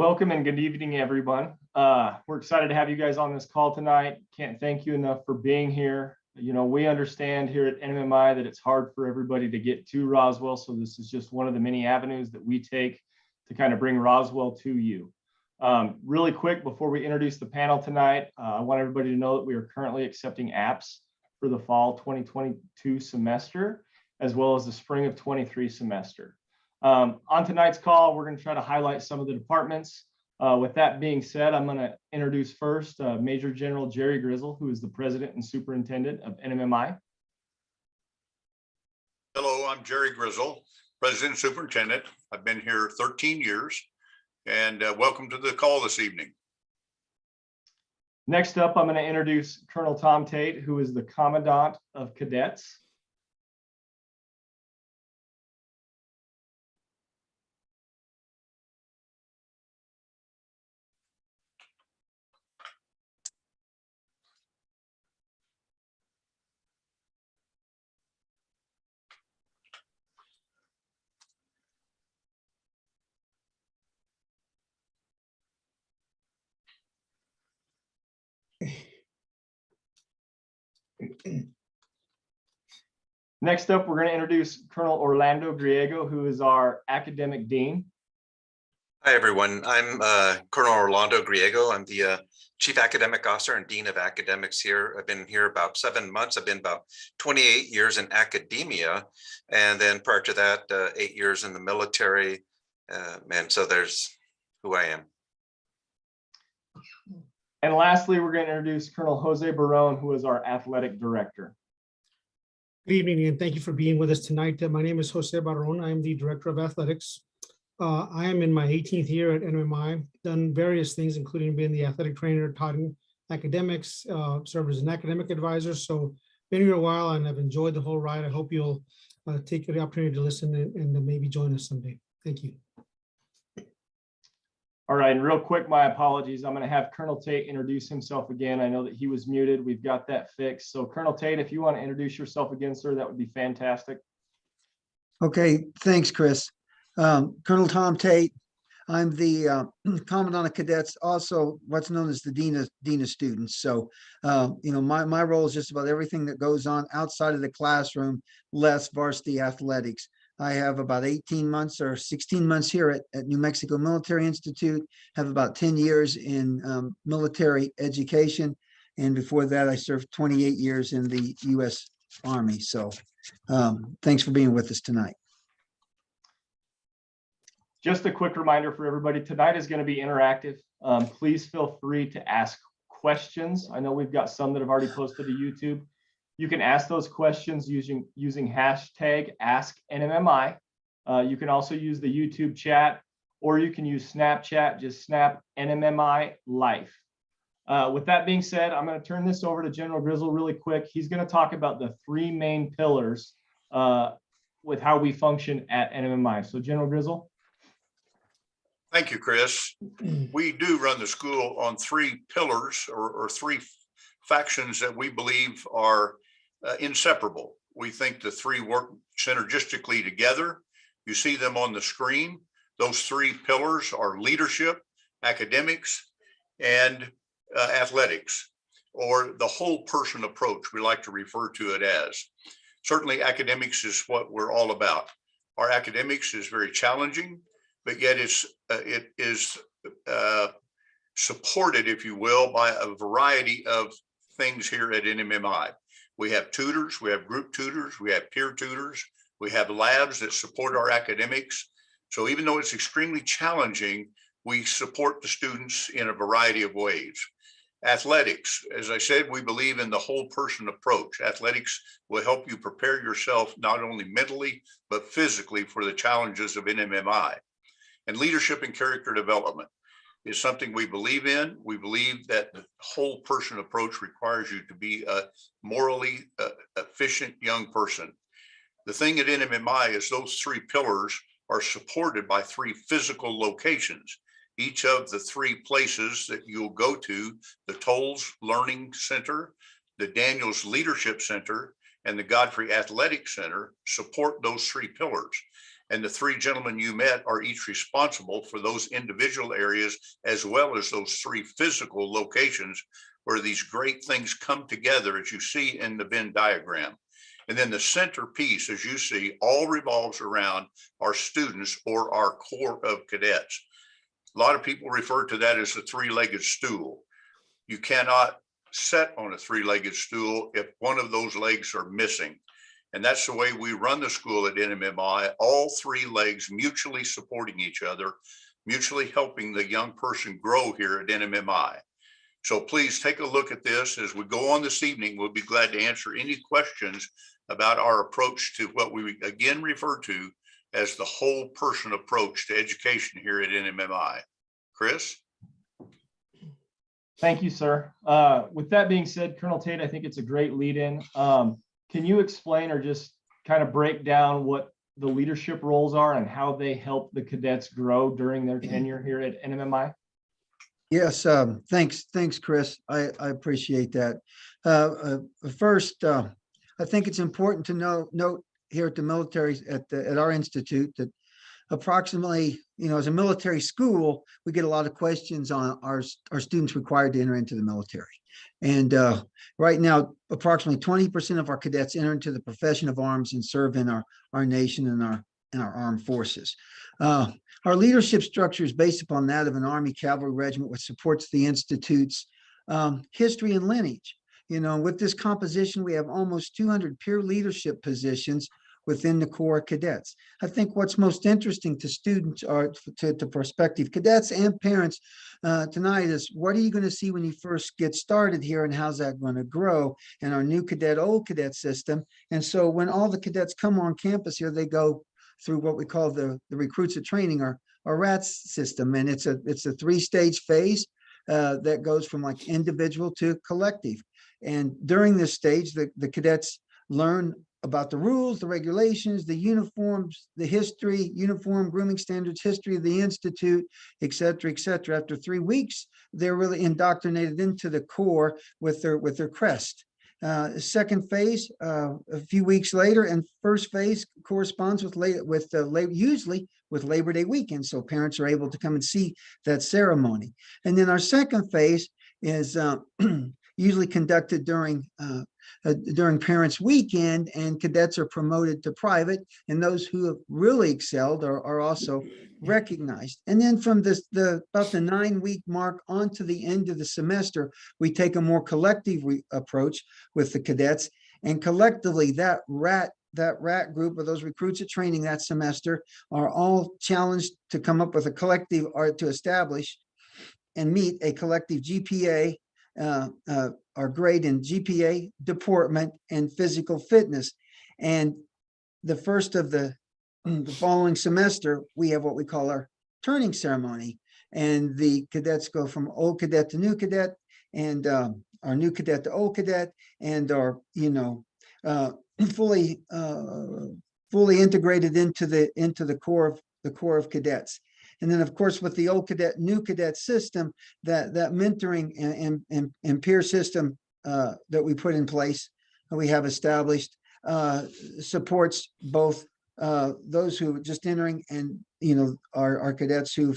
Welcome and good evening, everyone. We're excited to have you guys on this call tonight. Can't thank you enough for being here. You know, we understand here at NMMI that it's hard for everybody to get to Roswell, so this is just one of the many avenues that we take to kind of bring Roswell to you. Really quick, before we introduce the panel tonight, I want everybody to know that we are currently accepting apps for the fall 2022 semester, as well as the spring of 23 semester. On tonight's call, we're going to try to highlight some of the departments. With that being said, I'm going to introduce first Major General Jerry Grizzle, who is the President and Superintendent of NMMI. Hello, I'm Jerry Grizzle, President and Superintendent. I've been here 13 years, and welcome to the call this evening. Next up, I'm going to introduce Colonel Tom Tate, who is the Commandant of Cadets. Next up, we're going to introduce Colonel Orlando Griego, who is our Academic Dean. Hi, everyone. I'm Colonel Orlando Griego. I'm the Chief Academic Officer and Dean of Academics here. I've been here about 7 months. I've been about 28 years in academia. And then prior to that, 8 years in the military. And so there's who I am. And lastly, we're going to introduce Colonel Jose Barone, who is our Athletic Director. Good evening, and thank you for being with us tonight. My name is Jose Barron. I am the Director of Athletics. I am in my 18th year at NMMI, done various things, including being the athletic trainer, taught in academics, served as an academic advisor. So been here a while, and I've enjoyed the whole ride. I hope you'll take the opportunity to listen and maybe join us someday. Thank you. All right, and real quick, my apologies. I'm going to have Colonel Tate introduce himself again. I know that he was muted. We've got that fixed. So Colonel Tate, if you want to introduce yourself again, sir, that would be fantastic. Okay, thanks, Chris. Colonel Tom Tate. I'm the Commandant of Cadets, also what's known as the Dean of Students. So, you know, my role is just about everything that goes on outside of the classroom, less varsity athletics. I have about 18 months or 16 months here at New Mexico Military Institute, have about 10 years in military education. And before that, I served 28 years in the U.S. Army. So thanks for being with us tonight. Just a quick reminder for everybody, tonight is going to be interactive. Please feel free to ask questions. I know we've got some that have already posted to YouTube. You can ask those questions using hashtag AskNMMI. You can also use the YouTube chat, or you can use Snapchat, just snap NMMI Life. With that being said, I'm going to turn this over to General Grizzle really quick. He's going to talk about the three main pillars with how we function at NMMI. So General Grizzle. Thank you, Chris. We do run the school on three pillars or three factions that we believe are inseparable. We think the three work synergistically together. You see them on the screen. Those three pillars are leadership, academics, and athletics, or the whole person approach, we like to refer to it as. Certainly academics is what we're all about. Our academics is very challenging, but yet it is supported, if you will, by a variety of things here at NMMI. We have tutors, we have group tutors, we have peer tutors, we have labs that support our academics. So even though it's extremely challenging, we support the students in a variety of ways. Athletics, as I said, we believe in the whole person approach. Athletics will help you prepare yourself not only mentally, but physically for the challenges of NMMI. And leadership and character development is something we believe in. We believe that the whole person approach requires you to be a morally efficient young person. The thing at NMMI is those three pillars are supported by three physical locations. Each of the three places that you'll go to, the Tolles Learning Center, the Daniels Leadership Center, and the Godfrey Athletic Center, support those three pillars. And the three gentlemen you met are each responsible for those individual areas as well as those three physical locations where these great things come together, as you see in the Venn diagram. And then the centerpiece, as you see, all revolves around our students or our core of cadets. A lot of people refer to that as the three-legged stool. You cannot sit on a three-legged stool if one of those legs are missing. And that's the way we run the school at NMMI, all three legs mutually supporting each other, mutually helping the young person grow here at NMMI. So please take a look at this as we go on this evening. We'll be glad to answer any questions about our approach to what we again refer to as the whole person approach to education here at NMMI. Chris? Thank you, sir. With that being said, Colonel Tate, I think it's a great lead-in. Can you explain or just kind of break down what the leadership roles are and how they help the cadets grow during their tenure here at NMMI? Yes, thanks, Chris. I appreciate that. First, I think it's important to note here at the military, at our institute, that approximately, as a military school, we get a lot of questions on our students required to enter into the military. And right now, approximately 20% of our cadets enter into the profession of arms and serve in our nation and our armed forces. Our leadership structure is based upon that of an Army cavalry regiment, which supports the Institute's history and lineage. With this composition, we have almost 200 peer leadership positions within the Corps of Cadets. I think what's most interesting to students or to prospective cadets and parents tonight is, what are you going to see when you first get started here, and how's that going to grow in our new cadet, old cadet system? And so when all the cadets come on campus here, they go through what we call the recruits at training, or RATS system. And it's a three-stage phase that goes from like individual to collective. And during this stage, the cadets learn about the rules, the regulations, the uniforms, the history, uniform grooming standards, history of the Institute, et cetera, et cetera. After 3 weeks, they're really indoctrinated into the Corps with their crest. Second phase, a few weeks later, and first phase corresponds usually with Labor Day weekend, so parents are able to come and see that ceremony. And then our second phase is usually conducted during Parents' Weekend, and cadets are promoted to private, and those who have really excelled are also recognized. And then from about the 9-week mark on to the end of the semester, we take a more collective approach with the cadets, and collectively that RAT group of those recruits at training that semester are all challenged to come up with a collective, or to establish and meet a collective GPA, our grade in GPA, deportment, and physical fitness. And the first of the following semester, we have what we call our turning ceremony. And the cadets go from old cadet to new cadet, and our new cadet to old cadet, and are, fully integrated into the Corps of Cadets. And then, of course, with the old cadet, new cadet system, that mentoring and peer system that we put in place, we have established, supports both those who are just entering and, our cadets who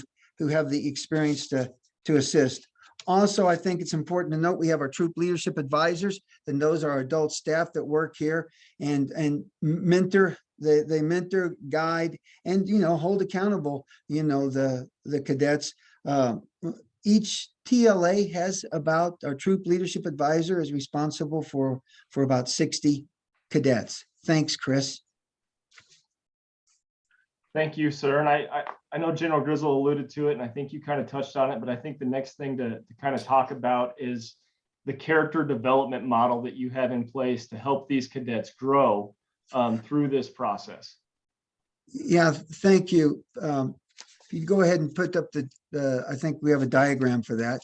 have the experience to assist. Also, I think it's important to note we have our troop leadership advisors, and those are adult staff that work here and mentor. They mentor, guide, and hold accountable the cadets. Each TLA has about, our troop leadership advisor is responsible for about 60 cadets. Thanks, Chris. Thank you, sir. And I know General Grizzle alluded to it, and I think you kind of touched on it, but I think the next thing to kind of talk about is the character development model that you have in place to help these cadets grow through this process. Yeah, thank you. If you go ahead and put up I think we have a diagram for that.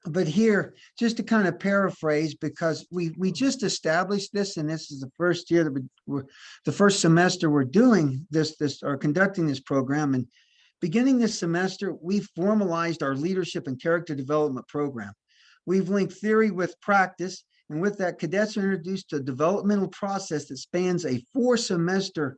But here, just to kind of paraphrase, because we just established this, and this is the first year that the first semester we're doing this or conducting this program. And beginning this semester, we formalized our leadership and character development program. We've linked theory with practice, And with that, cadets are introduced to a developmental process that spans a 4-semester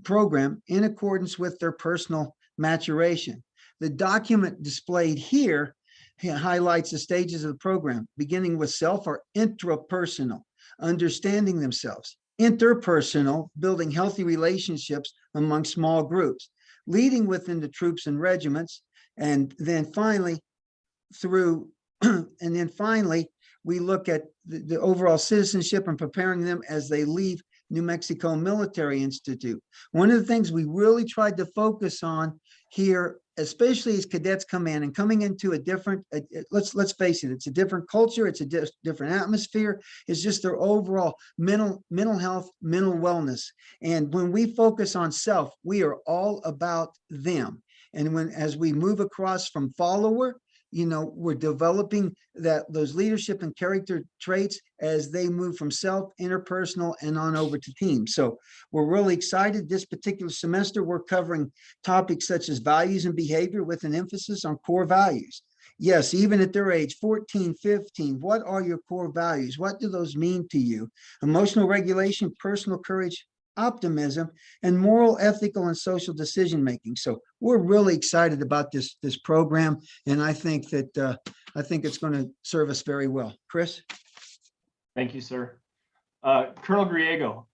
program in accordance with their personal maturation. The document displayed here highlights the stages of the program, beginning with self or intrapersonal, understanding themselves, interpersonal, building healthy relationships among small groups, leading within the troops and regiments, and then finally we look at the overall citizenship and preparing them as they leave New Mexico Military Institute. One of the things we really tried to focus on here, especially as cadets come in and coming into a different, let's face it, it's a different culture, it's a different atmosphere, it's just their overall mental health, mental wellness. And when we focus on self, we are all about them. And as we move across from follower, we're developing those leadership and character traits as they move from self, interpersonal, and on over to team. So we're really excited. This particular semester, we're covering topics such as values and behavior with an emphasis on core values. Yes, even at their age, 14, 15, what are your core values? What do those mean to you? Emotional regulation, personal courage, optimism, and moral, ethical, and social decision-making. So we're really excited about this program, and I think that it's going to serve us very well. Chris? Thank you, sir. Colonel Griego,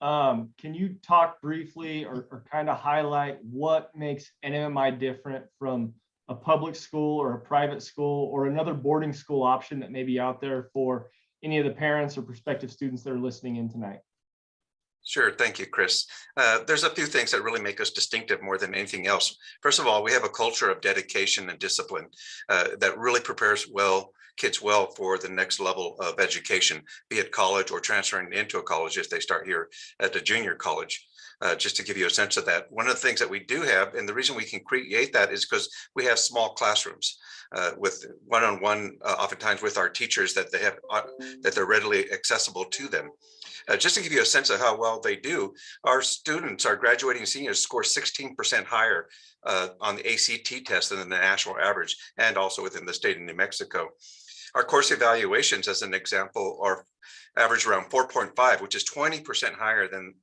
can you talk briefly or kind of highlight what makes NMMI different from a public school or a private school or another boarding school option that may be out there for any of the parents or prospective students that are listening in tonight? Sure. Thank you, Chris. There's a few things that really make us distinctive more than anything else. First of all, we have a culture of dedication and discipline that really prepares kids well for the next level of education, be it college or transferring into a college if they start here at the junior college. Just to give you a sense of that, one of the things that we do have, and the reason we can create that is because we have small classrooms with one-on-one, oftentimes with our teachers that they have that they're readily accessible to them. Just to give you a sense of how well they do, our students, our graduating seniors, score 16% higher on the ACT test than the national average, and also within the state of New Mexico. Our course evaluations, as an example, are average around 4.5, which is 20% higher than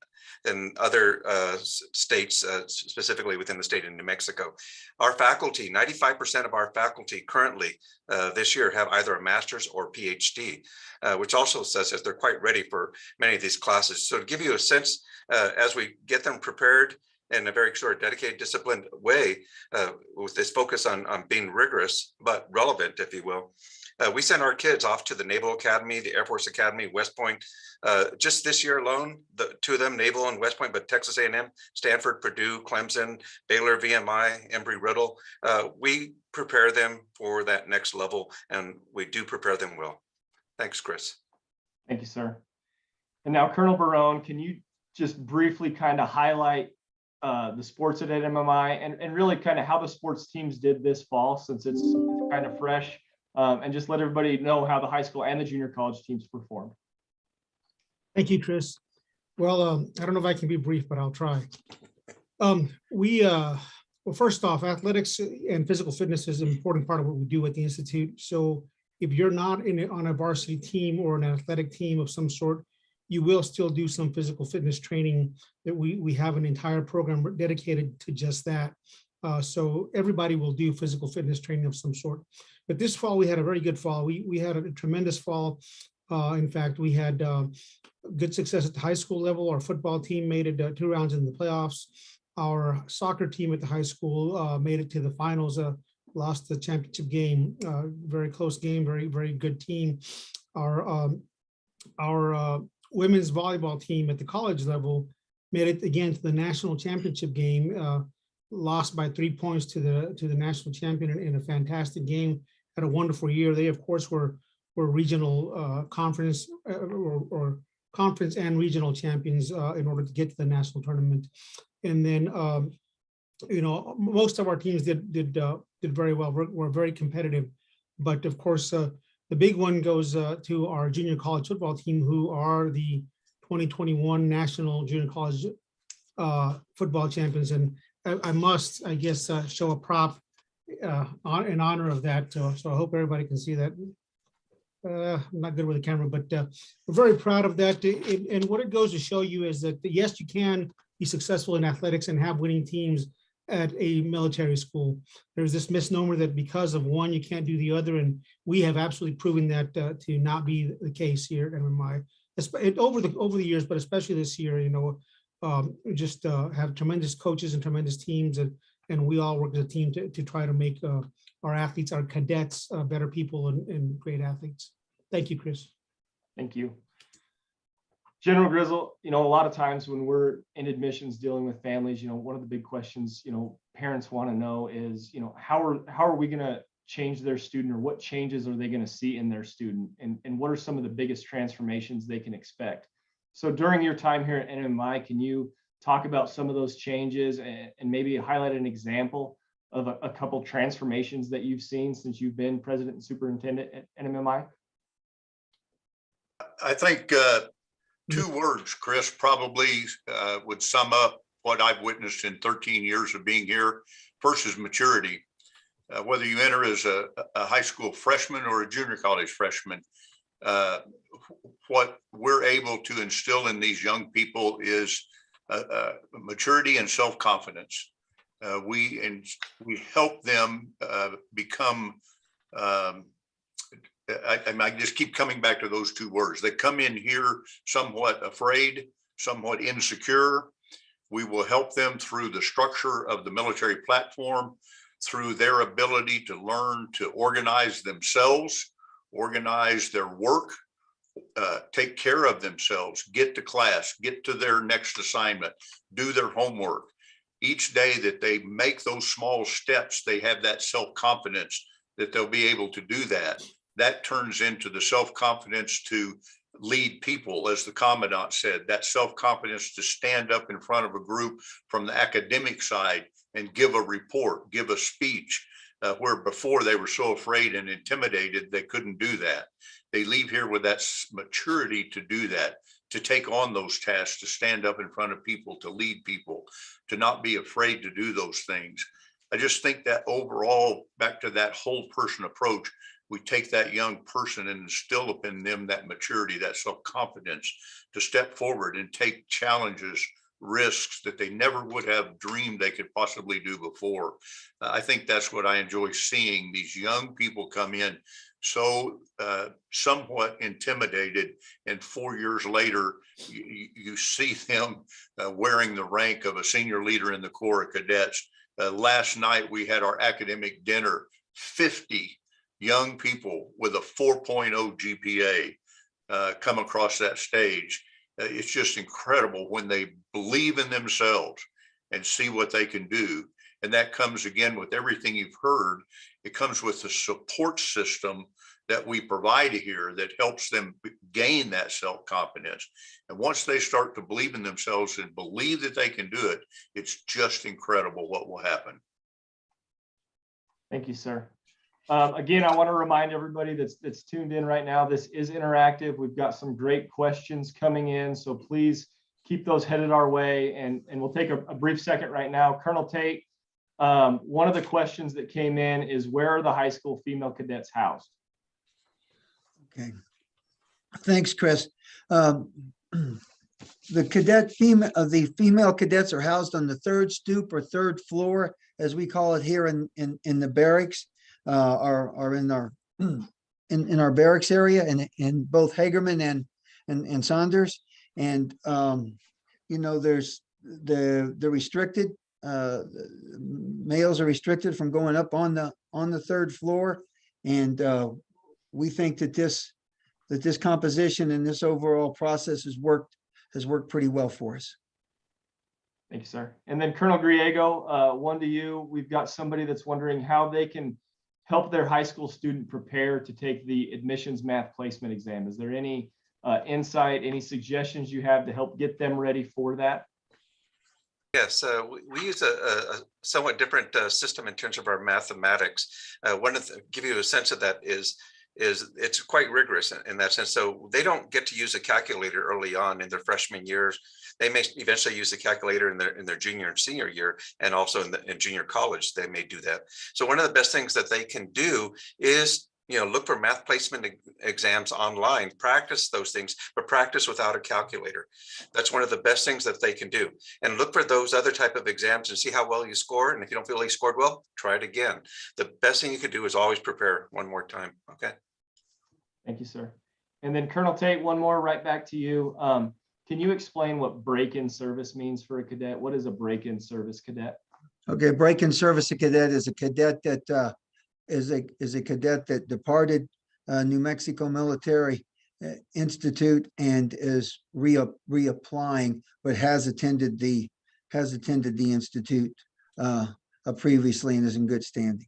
other states, specifically within the state of New Mexico. Our faculty, 95% of our faculty currently this year have either a master's or PhD, which also says that they're quite ready for many of these classes. So to give you a sense, as we get them prepared in a very sort of dedicated, disciplined way, with this focus on being rigorous, but relevant, if you will, we send our kids off to the Naval Academy, the Air Force Academy, West Point. Just this year alone, the two of them, Naval and West Point, but Texas A&M, Stanford, Purdue, Clemson, Baylor, VMI, Embry-Riddle. We prepare them for that next level, and we do prepare them well. Thanks, Chris. Thank you, sir. And now, Colonel Barone, can you just briefly kind of highlight the sports at NMMI and really kind of how the sports teams did this fall, since it's kind of fresh, and just let everybody know how the high school and the junior college teams performed. Thank you, Chris. Well, I don't know if I can be brief, but I'll try. Well, first off, athletics and physical fitness is an important part of what we do at the Institute. So if you're not on a varsity team or an athletic team of some sort, you will still do some physical fitness training. That we have an entire program dedicated to just that. So everybody will do physical fitness training of some sort. But this fall, we had a very good fall. We had a tremendous fall. In fact, we had good success at the high school level. Our football team made it 2 rounds in the playoffs. Our soccer team at the high school made it to the finals, lost the championship game. Very close game, very, very good team. Our women's volleyball team at the college level made it again to the national championship game, lost by 3 points to the national champion in a fantastic game. Had a wonderful year. They, of course, were regional conference or conference and regional champions in order to get to the national tournament. And then, most of our teams did very well. We're very competitive, but of course, the big one goes to our junior college football team, who are the 2021 National Junior College football champions. And I must, I guess, show a prop in honor of that. So I hope everybody can see that. I'm not good with the camera, but we're very proud of that. And what it goes to show you is that, yes, you can be successful in athletics and have winning teams at a military school. There's this misnomer that because of one, you can't do the other. And we have absolutely proven that to not be the case here at NMMI. Over the years, but especially this year, we just have tremendous coaches and tremendous teams, and we all work as a team to try to make our athletes, our cadets, better people and great athletes. Thank you, Chris. Thank you. General Grizzle, a lot of times when we're in admissions dealing with families, one of the big questions, parents want to know is, how are we going to change their student, or what changes are they going to see in their student? And what are some of the biggest transformations they can expect? So during your time here at NMMI, can you talk about some of those changes and maybe highlight an example of a couple transformations that you've seen since you've been president and superintendent at NMMI? I think two words, Chris, probably would sum up what I've witnessed in 13 years of being here. First is maturity. Whether you enter as a high school freshman or a junior college freshman, what we're able to instill in these young people is maturity and self-confidence. We help them become, I just keep coming back to those two words. They come in here somewhat afraid, somewhat insecure. We will help them through the structure of the military platform, through their ability to learn to organize themselves, organize their work, take care of themselves, get to class, get to their next assignment, do their homework. Each day that they make those small steps, they have that self-confidence that they'll be able to do that. That turns into the self-confidence to lead people, as the commandant said, that self-confidence to stand up in front of a group from the academic side and give a report, give a speech, where before they were so afraid and intimidated, they couldn't do that. They leave here with that maturity to do that, to take on those tasks, to stand up in front of people, to lead people, to not be afraid to do those things. I just think that overall, back to that whole person approach, we take that young person and instill up in them that maturity, that self-confidence to step forward and take challenges, risks that they never would have dreamed they could possibly do before. I think that's what I enjoy seeing, these young people come in so somewhat intimidated, and 4 years later, you see them wearing the rank of a senior leader in the Corps of Cadets. Last night, we had our academic dinner, 50 young people with a 4.0 GPA come across that stage. It's just incredible when they believe in themselves and see what they can do. And that comes again with everything you've heard. It comes with the support system that we provide here that helps them gain that self-confidence. And once they start to believe in themselves and believe that they can do it, it's just incredible what will happen. Thank you, sir. Again, I want to remind everybody that's tuned in right now, this is interactive. We've got some great questions coming in, so please keep those headed our way. And we'll take a brief second right now. Colonel Tate, one of the questions that came in is, where are the high school female cadets housed? Okay, thanks, Chris. The female cadets are housed on the third stoop or third floor, as we call it here in the barracks. Are in our in our barracks area in both Hagerman and Saunders. And there's the restricted males are restricted from going up on the third floor. And we think that this composition and this overall process has worked pretty well for us. Thank you, sir. And then Colonel Griego, one to you. We've got somebody that's wondering how they can help their high school student prepare to take the admissions math placement exam. Is there any insight, any suggestions you have to help get them ready for that? Yes, we use a somewhat different system in terms of our mathematics. Give you a sense of that is it's quite rigorous in that sense. So they don't get to use a calculator early on in their freshman years. They may eventually use a calculator in their junior and senior year, and also in junior college, they may do that. So one of the best things that they can do is look for math placement exams online, practice those things, but practice without a calculator. That's one of the best things that they can do. And look for those other type of exams and see how well you score. And if you don't feel like you scored well, try it again. The best thing you can do is always prepare one more time. Okay. Thank you, sir. And then Colonel Tate, one more right back to you. Can you explain what break-in service means for a cadet? What is a break-in service cadet? Okay, break-in service a cadet is a cadet that is a cadet that departed New Mexico Military Institute and is reapplying, but has attended the institute previously and is in good standing.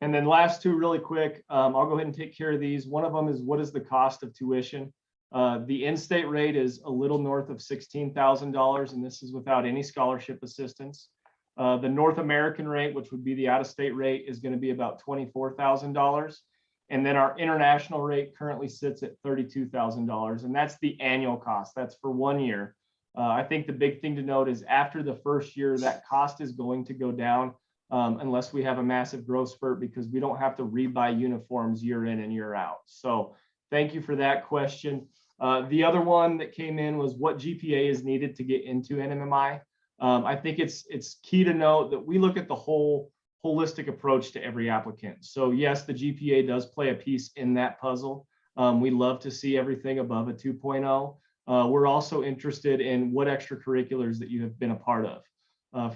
And then last two really quick, I'll go ahead and take care of these. One of them is, what is the cost of tuition? The in-state rate is a little north of $16,000, and this is without any scholarship assistance. The North American rate, which would be the out-of-state rate, is going to be about $24,000. And then our international rate currently sits at $32,000, and that's the annual cost. That's for 1 year. I think the big thing to note is after the first year, that cost is going to go down unless we have a massive growth spurt, because we don't have to rebuy uniforms year in and year out. So thank you for that question. The other one that came in was what GPA is needed to get into NMMI. I think it's key to note that we look at the whole holistic approach to every applicant. So yes, the GPA does play a piece in that puzzle. We love to see everything above a 2.0. We're also interested in what extracurriculars that you have been a part of.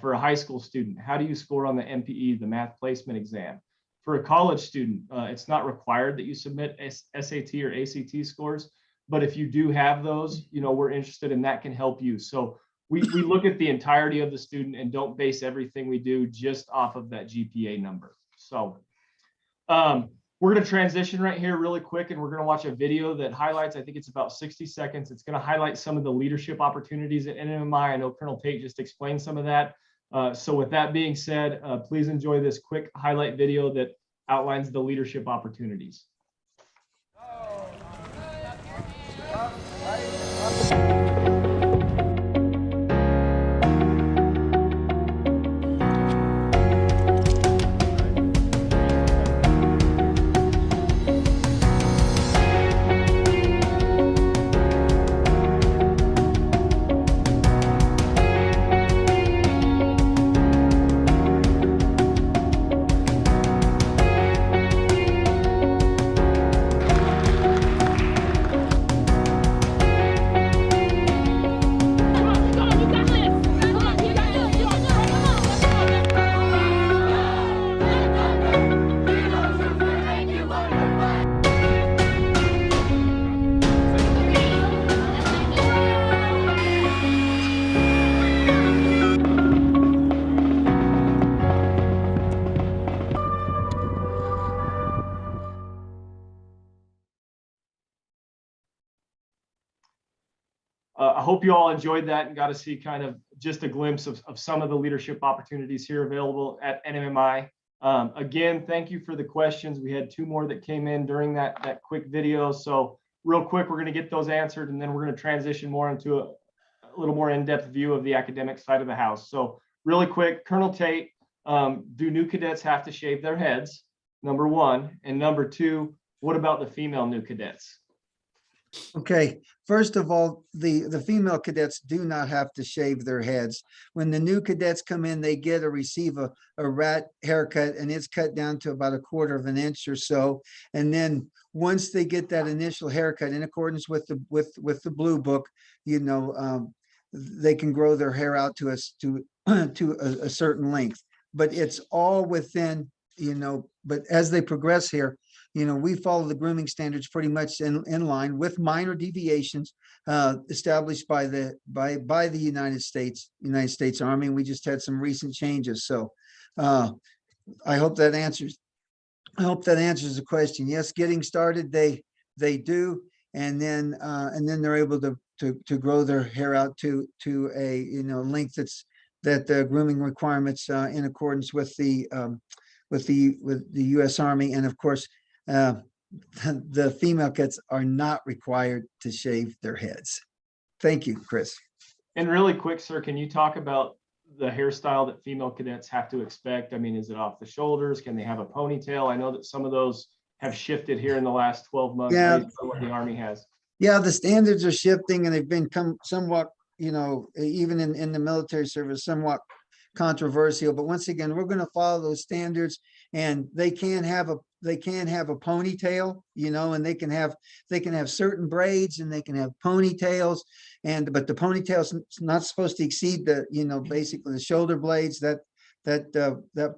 For a high school student, how do you score on the MPE, the math placement exam? For a college student, it's not required that you submit SAT or ACT scores, but if you do have those, we're interested in that can help you. So we look at the entirety of the student and don't base everything we do just off of that GPA number. So we're going to transition right here really quick, and we're going to watch a video that highlights, I think it's about 60 seconds. It's going to highlight some of the leadership opportunities at NMMI. I know Colonel Tate just explained some of that. So with that being said, please enjoy this quick highlight video that outlines the leadership opportunities. I hope you all enjoyed that and got to see kind of just a glimpse of some of the leadership opportunities here available at NMMI. Again, thank you for the questions. We had 2 more that came in during that quick video. So real quick, we're going to get those answered, and then we're going to transition more into a little more in-depth view of the academic side of the house. So really quick, Colonel Tate, do new cadets have to shave their heads? Number 1. And number 2, what about the female new cadets? Okay, first of all, the female cadets do not have to shave their heads. When the new cadets come in, they receive a rat haircut, and it's cut down to about 1/4 of an inch or so. And then once they get that initial haircut in accordance with the blue book, they can grow their hair out to a certain length. But it's all within, but as they progress here, we follow the grooming standards pretty much in line with minor deviations established by the United States Army. We just had some recent changes. So I hope that answers the question. Yes, getting started, they do, and then they're able to grow their hair out to a length that the grooming requirements in accordance with the U.S. Army. And of course, the female cadets are not required to shave their heads. Thank you, Chris. And really quick, sir, can you talk about the hairstyle that female cadets have to expect? I mean, is it off the shoulders? Can they have a ponytail? I know that some of those have shifted here in the last 12 months Yeah. based on what the Army has. Yeah, the standards are shifting and they've become somewhat, even in the military service, somewhat controversial. But once again, we're going to follow those standards, and they can have a ponytail, and they can have certain braids, and they can have ponytails, but the ponytail's not supposed to exceed the, basically the shoulder blades, that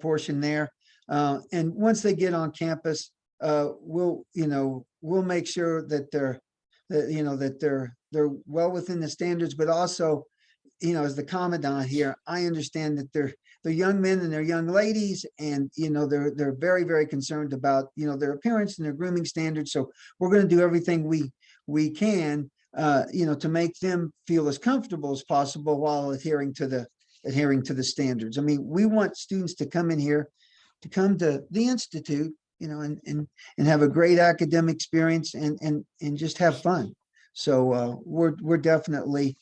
portion there. And once they get on campus, we'll make sure that they're well within the standards, but also, as the commandant here, I understand that they're young men and they're young ladies, and they're very, very concerned about their appearance and their grooming standards. So we're going to do everything we can to make them feel as comfortable as possible while adhering to the standards. I mean, we want students to come in here, to come to the Institute, and have a great academic experience and just have fun. So we'll definitely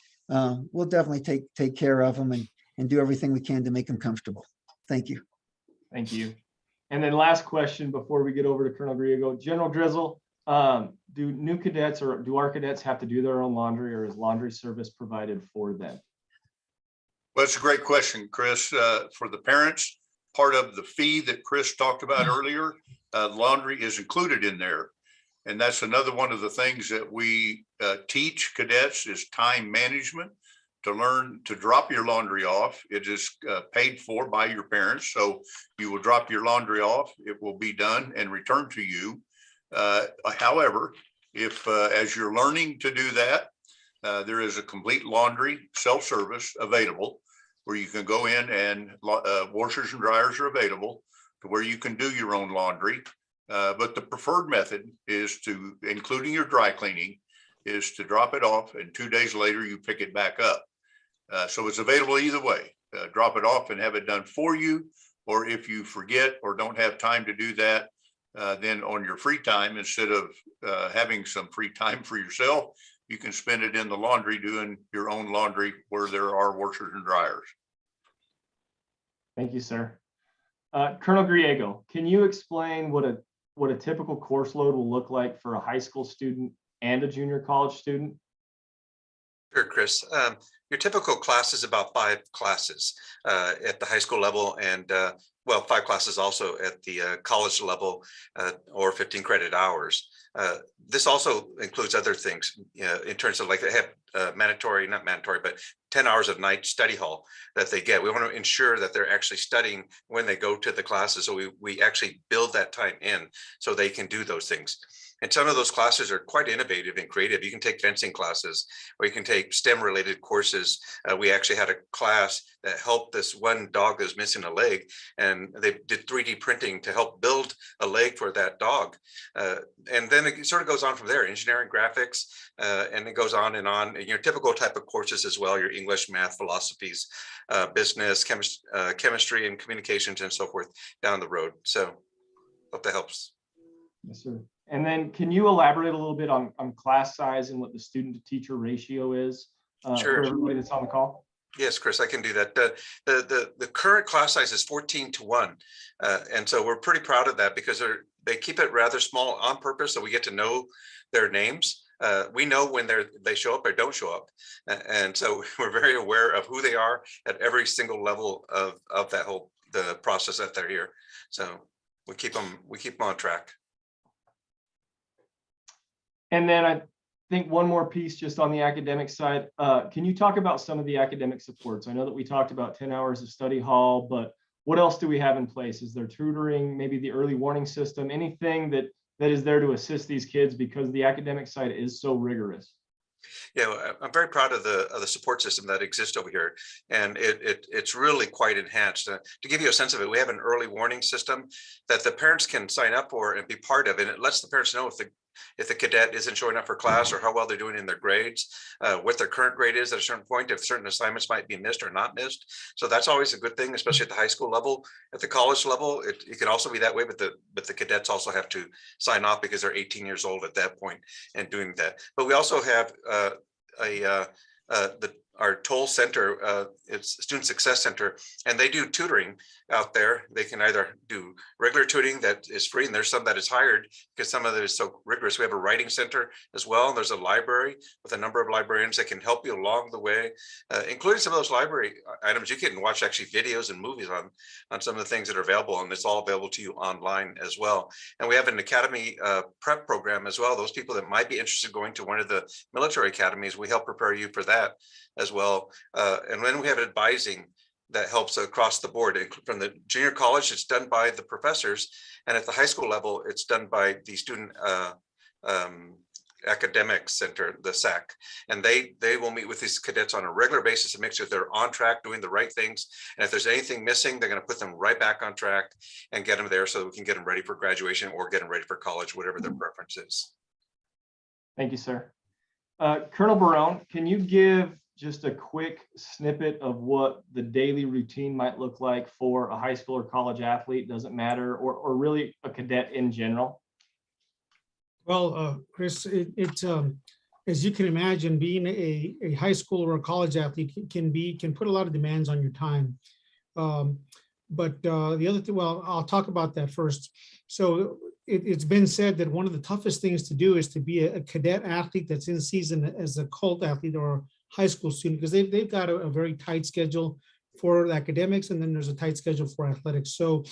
take care of them and do everything we can to make them comfortable. Thank you. Thank you. And then last question before we get over to Colonel Griego. General Drizzle, do new cadets or do our cadets have to do their own laundry, or is laundry service provided for them? Well, that's a great question, Chris. For the parents, part of the fee that Chris talked about earlier, laundry is included in there. And that's another one of the things that we teach cadets is time management, to learn to drop your laundry off. It is paid for by your parents. So you will drop your laundry off. It will be done and returned to you. However, if as you're learning to do that, there is a complete laundry self-service available where you can go in and washers and dryers are available to where you can do your own laundry. But the preferred method is to, including your dry cleaning, is to drop it off and 2 days later you pick it back up. So it's available either way. Drop it off and have it done for you, or if you forget or don't have time to do that, then on your free time, instead of having some free time for yourself, you can spend it in the laundry doing your own laundry where there are washers and dryers. Thank you, sir. Colonel Griego, can you explain what a typical course load will look like for a high school student and a junior college student? Sure, Chris. Your typical class is about 5 classes at the high school level, and 5 classes also at the college level, or 15 credit hours. This also includes other things in terms of, like, they have not mandatory, but 10 hours of night study hall that they get. We want to ensure that they're actually studying when they go to the classes. So we actually build that time in so they can do those things. And some of those classes are quite innovative and creative. You can take fencing classes, or you can take STEM related courses. We actually had a class that helped this one dog that was missing a leg, and they did 3D printing to help build a leg for that dog. And then it sort of goes on from there, engineering, graphics, and it goes on and on. And your typical type of courses as well, your English, math, philosophies, business, chemistry and communications and so forth down the road. So hope that helps. Yes, sir. And then can you elaborate a little bit on class size and what the student to teacher ratio is Sure. for everybody that's on the call? Yes, Chris, I can do that. The current class size is 14:1. And so we're pretty proud of that because they keep it rather small on purpose, so we get to know their names. We know when they show up or don't show up. And so we're very aware of who they are at every single level of that the process that they're here. So we keep them on track. And then I think one more piece just on the academic side. Can you talk about some of the academic supports? I know that we talked about 10 hours of study hall, but what else do we have in place? Is there tutoring, maybe the early warning system, anything that is there to assist these kids, because the academic side is so rigorous? Yeah, I'm very proud of the support system that exists over here, and it's really quite enhanced. To give you a sense of it, we have an early warning system that the parents can sign up for and be part of, and it lets the parents know if the cadet isn't showing up for class, or how well they're doing in their grades, what their current grade is at a certain point, if certain assignments might be missed or not missed. So that's always a good thing, especially at the high school level. At the college level, it can also be that way, but the cadets also have to sign off because they're 18 years old at that point and doing that. But we also have toll center, it's Student Success Center, and they do tutoring out there. They can either do regular tutoring that is free, and there's some that is hired because some of it is so rigorous. We have a writing center as well. And there's a library with a number of librarians that can help you along the way, including some of those library items. You can watch actually videos and movies on some of the things that are available, and it's all available to you online as well. And we have an academy prep program as well. Those people that might be interested in going to one of the military academies, we help prepare you for that as well. And then we have advising that helps across the board. From the junior college, it's done by the professors. And at the high school level, it's done by the Student Academic Center, the SAC. And they will meet with these cadets on a regular basis to make sure they're on track, doing the right things. And if there's anything missing, they're going to put them right back on track and get them there so that we can get them ready for graduation or get them ready for college, whatever their preference is. Thank you, sir. Colonel Barone, can you give just a quick snippet of what the daily routine might look like for a high school or college athlete, doesn't matter, or really a cadet in general? Well, Chris, as you can imagine, being a high school or a college athlete can put a lot of demands on your time. But the other thing, well, I'll talk about that first. So it's been said that one of the toughest things to do is to be a cadet athlete that's in season as a cult athlete or high school student, because they've got a very tight schedule for academics, and then there's a tight schedule for athletics. So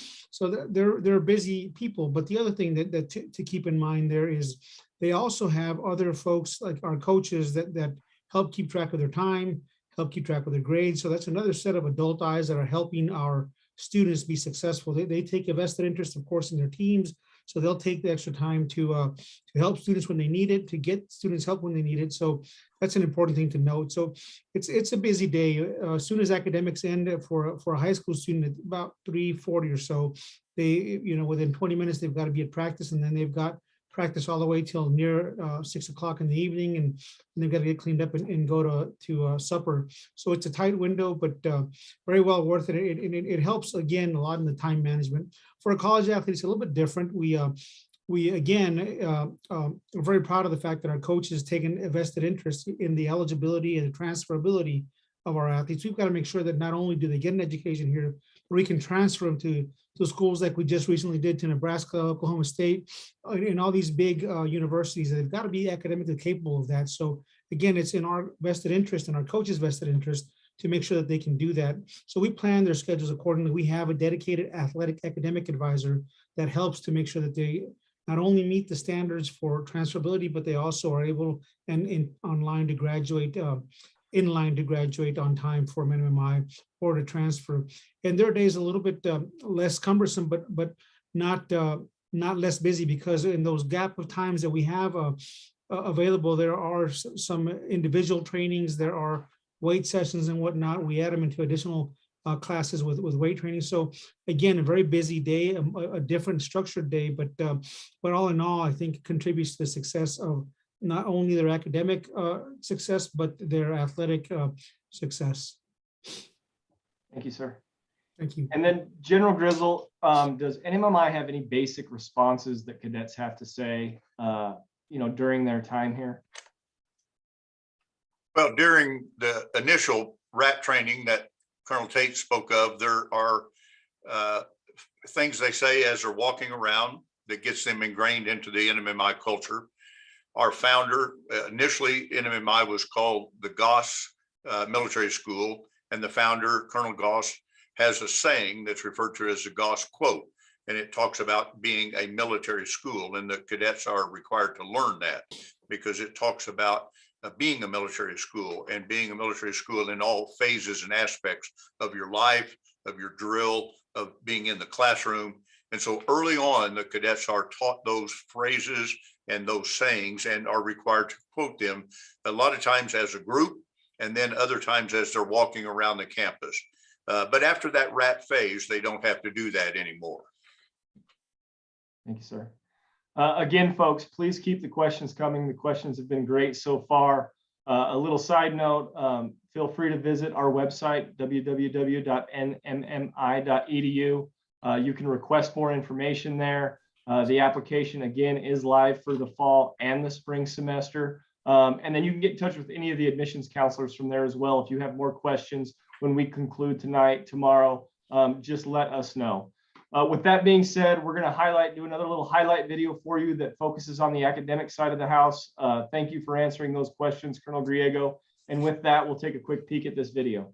they're busy people. But the other thing that to keep in mind there is they also have other folks like our coaches that help keep track of their time, help keep track of their grades. So that's another set of adult eyes that are helping our students be successful. They take a vested interest, of course, in their teams. So they'll take the extra time to help students when they need it, to get students help when they need it. So that's an important thing to note. So it's a busy day. As soon as academics end for a high school student, at about 3:40 or so, they, within 20 minutes, they've got to be at practice, and then they've got practice all the way till near 6 o'clock in the evening, and they've got to get cleaned up and go to supper. So it's a tight window, but very well worth it. It helps, again, a lot in the time management. For a college athlete, it's a little bit different. We again are very proud of the fact that our coaches taken a vested interest in the eligibility and the transferability of our athletes. We've got to make sure that not only do they get an education here, but we can transfer them to schools like we just recently did to Nebraska, Oklahoma State, and all these big universities. They've got to be academically capable of that. So again, it's in our vested interest and our coaches' vested interest to make sure that they can do that. So we plan their schedules accordingly. We have a dedicated athletic academic advisor that helps to make sure that they not only meet the standards for transferability, but they also are able and in line to graduate on time for NMMI or to transfer. And their day is a little bit less cumbersome, but not less busy, because in those gap of times that we have available, there are some individual trainings, there are weight sessions and whatnot. We add them into additional classes with weight training. So again, a very busy day, a different structured day, but all in all, I think it contributes to the success of not only their academic success, but their athletic success. Thank you, sir. Thank you. And then General Grizzle, does NMMI have any basic responses that cadets have to say, during their time here? Well, during the initial RAT training that Colonel Tate spoke of, there are things they say as they're walking around that gets them ingrained into the NMMI culture. Our founder, initially NMMI was called the Goss Military School, and the founder, Colonel Goss, has a saying that's referred to as the Goss quote, and it talks about being a military school, and the cadets are required to learn that because it talks about being a military school and being a military school in all phases and aspects of your life, of your drill, of being in the classroom. And so early on, the cadets are taught those phrases and those sayings and are required to quote them a lot of times as a group, and then other times as they're walking around the campus. But after that RAT phase, they don't have to do that anymore. Thank you, sir. Again, folks, please keep the questions coming. The questions have been great so far. A little side note, feel free to visit our website, www.nmmi.edu. You can request more information there. The application, again, is live for the fall and the spring semester. And then you can get in touch with any of the admissions counselors from there as well. If you have more questions when we conclude tonight, tomorrow, just let us know. With that being said, we're going to do another little highlight video for you that focuses on the academic side of the house. Thank you for answering those questions, Colonel Griego. And with that, we'll take a quick peek at this video.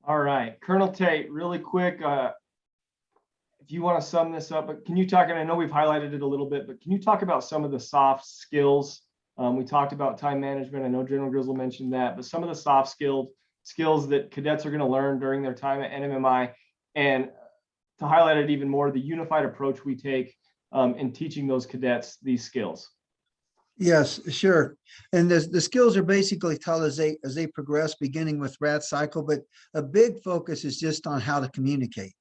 All right, Colonel Tate, really quick, if you want to sum this up, but can you talk, and I know we've highlighted it a little bit, but can you talk about some of the soft skills? We talked about time management. I know General Grizzle mentioned that, but some of the soft skills that cadets are going to learn during their time at NMMI, and to highlight it even more, the unified approach we take in teaching those cadets these skills. Yes, sure. And the skills are basically taught as they progress, beginning with rat cycle, but a big focus is just on how to communicate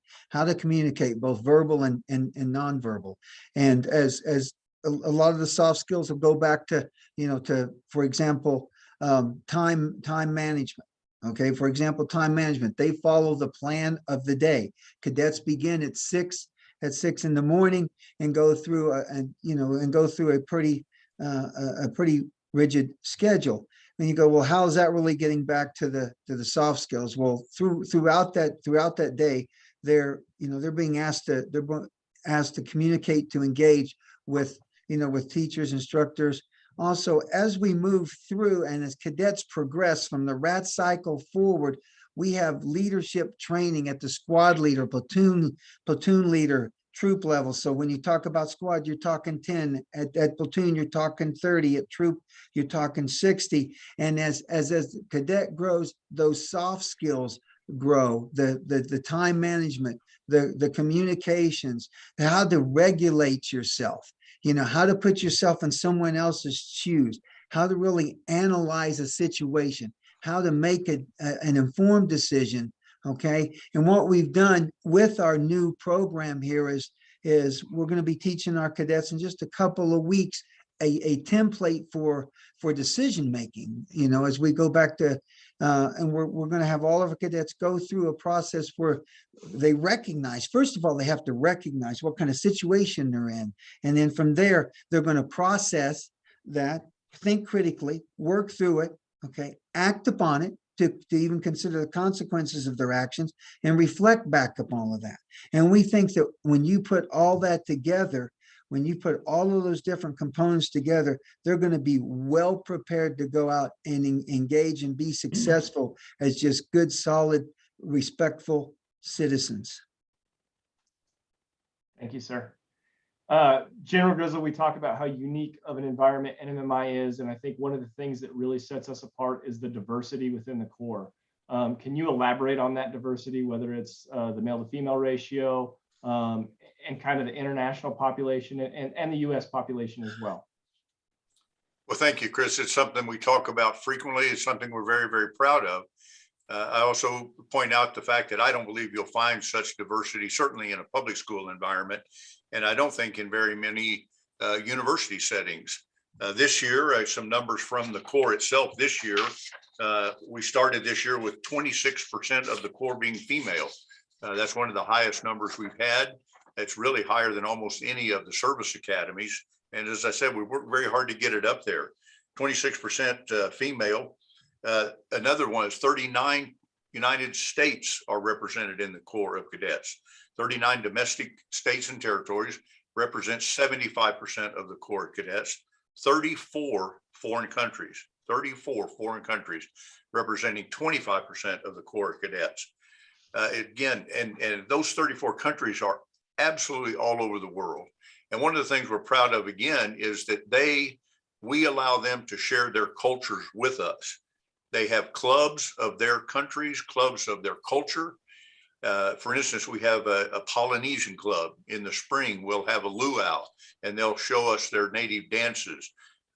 both verbal and nonverbal. And as a lot of the soft skills will go back to, for example, time management. Okay, for example, time management. They follow the plan of the day. Cadets begin at 6 in the morning and go through a pretty rigid schedule. And you go, well, how is that really getting back to the soft skills? Well, throughout that day, they're being asked to communicate, to engage with teachers, instructors. Also, as we move through and as cadets progress from the rat cycle forward, we have leadership training at the squad leader, platoon leader, troop level. So when you talk about squad, you're talking 10. At platoon, you're talking 30. At troop, you're talking 60. And as the cadet grows, those soft skills grow, the time management, the communications, how to regulate yourself, how to put yourself in someone else's shoes, how to really analyze a situation, how to make an informed decision. Okay. And what we've done with our new program here is we're going to be teaching our cadets in just a couple of weeks a template for decision making, as we go back to and we're going to have all of our cadets go through a process where they recognize, first of all, they have to recognize what kind of situation they're in. And then from there, they're going to process that, think critically, work through it, okay, act upon it, to even consider the consequences of their actions and reflect back upon all of that. And we think that when you put all that together, when you put all of those different components together, they're going to be well prepared to go out and engage and be successful as just good, solid, respectful citizens. Thank you, sir. General Grizzle, we talk about how unique of an environment NMMI is, and I think one of the things that really sets us apart is the diversity within the Corps. Can you elaborate on that diversity, whether it's the male to female ratio and kind of the international population and the U.S. population as well? Well, thank you, Chris. It's something we talk about frequently. It's something we're very, very proud of. I also point out the fact that I don't believe you'll find such diversity, certainly in a public school environment, and I don't think in very many university settings. This year, some numbers from the Corps itself this year, we started this year with 26% of the Corps being female. That's one of the highest numbers we've had. It's really higher than almost any of the service academies. And as I said, we worked very hard to get it up there. 26% female. Another one is 39 United States are represented in the Corps of Cadets, 39 domestic states and territories, represents 75% of the Corps of Cadets, 34 foreign countries representing 25% of the Corps of Cadets. Again, and those 34 countries are absolutely all over the world. And one of the things we're proud of, again, is that we allow them to share their cultures with us. They have clubs of their countries, clubs of their culture. For instance, we have a Polynesian club. In the spring, we'll have a luau, and they'll show us their native dances.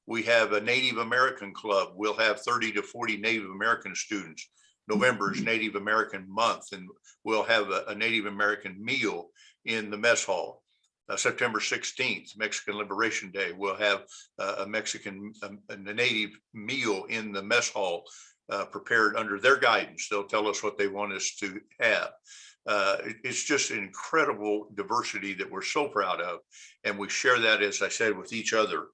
We have a Native American club. We'll have 30 to 40 Native American students. November is Native American month, and we'll have a Native American meal in the mess hall. September 16th, Mexican Liberation Day, we'll have a native meal in the mess hall prepared under their guidance. They'll tell us what they want us to have. It's just an incredible diversity that we're so proud of. And we share that, as I said, with each other.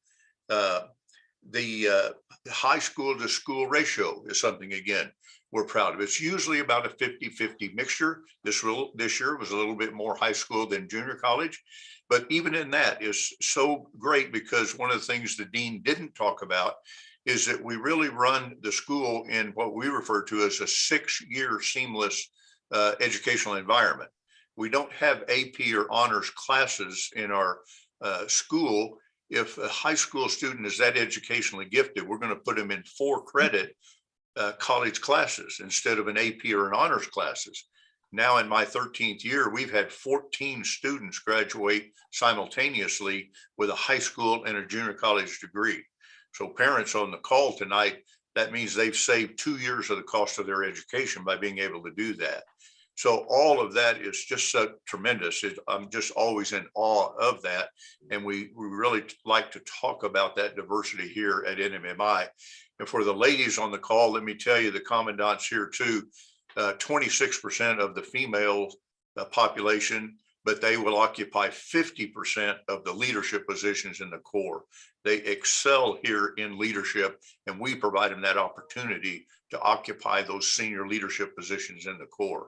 The high school to school ratio is something, again, we're proud of. It's usually about a 50-50 mixture. This year was a little bit more high school than junior college, but even in that is so great, because one of the things the dean didn't talk about is that we really run the school in what we refer to as a 6-year seamless educational environment. We don't have AP or honors classes in our school. If a high school student is that educationally gifted, we're going to put them in 4 credit college classes instead of an AP or an honors classes. Now in my 13th year, we've had 14 students graduate simultaneously with a high school and a junior college degree. So parents on the call tonight, that means they've saved 2 years of the cost of their education by being able to do that. So all of that is just so tremendous. I'm just always in awe of that. And we really like to talk about that diversity here at NMMI. And for the ladies on the call, let me tell you, the commandant's here too, 26% of the female population, but they will occupy 50% of the leadership positions in the Corps. They excel here in leadership, and we provide them that opportunity to occupy those senior leadership positions in the Corps.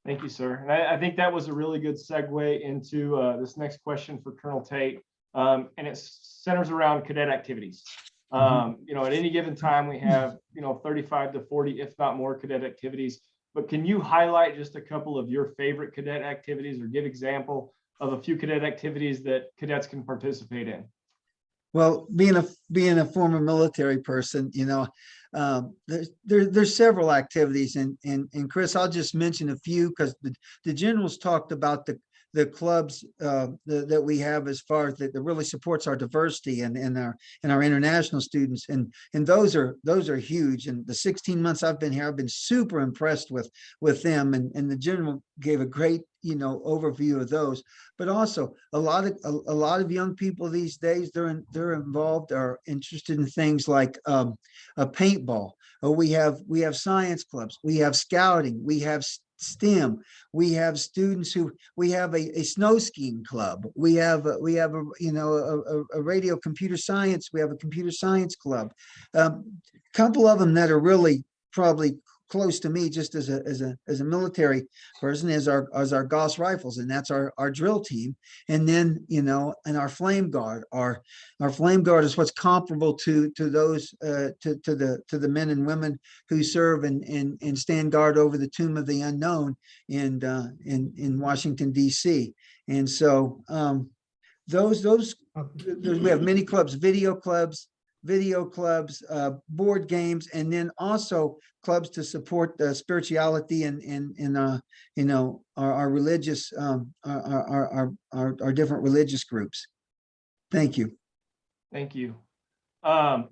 Thank you, sir. And I think that was a really good segue into this next question for Colonel Tate. And it centers around cadet activities. You know, at any given time, we have, 35 to 40, if not more, cadet activities. But can you highlight just a couple of your favorite cadet activities, or give example of a few cadet activities that cadets can participate in? Well, being a former military person, there's several activities, and Chris, I'll just mention a few, because the generals talked about the clubs that we have, as far as that really supports our diversity and our international students, and those are huge. And the 16 months I've been here, I've been super impressed with them, and the general gave a great overview of those. But also a lot of young people these days, they're involved, are interested in things like a paintball. We have science clubs, we have scouting, we have STEM, we have students we have a snow skiing club, we have a radio computer science, we have a computer science club. Couple of them that are really probably close to me, just as a military person, is our Gauss rifles, and that's our drill team. And then and our flame guard, our flame guard is what's comparable to those to the men and women who serve and stand guard over the Tomb of the Unknown in Washington D.C. And so those we have many clubs, video clubs, board games, and then also clubs to support the spirituality and our religious our different religious groups. Thank you. Thank you. And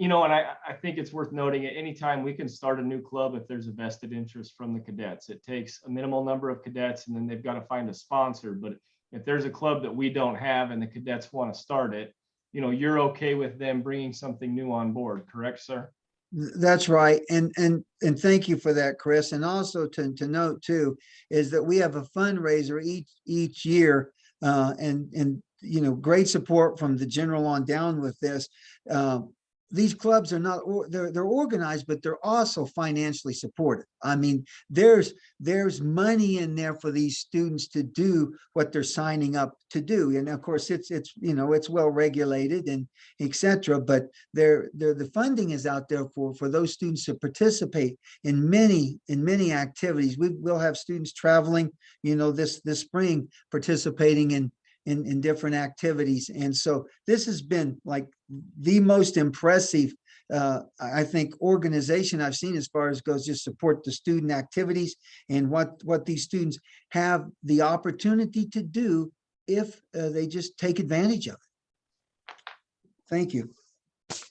I think it's worth noting, at any time we can start a new club if there's a vested interest from the cadets. It takes a minimal number of cadets, and then they've got to find a sponsor. But if there's a club that we don't have and the cadets want to start it, you're okay with them bringing something new on board, correct, sir? That's right. And thank you for that, Chris. And also to note too, is that we have a fundraiser each year, and great support from the general on down with this. these clubs are not, they're organized, but they're also financially supported. I mean, there's money in there for these students to do what they're signing up to do. And of course, it's well regulated and et cetera, but the funding is out there for those students to participate in many activities. We'll have students traveling, this spring, participating in different activities. And so this has been like the most impressive, I think, organization I've seen as far as goes, just support the student activities and what these students have the opportunity to do if they just take advantage of it. Thank you.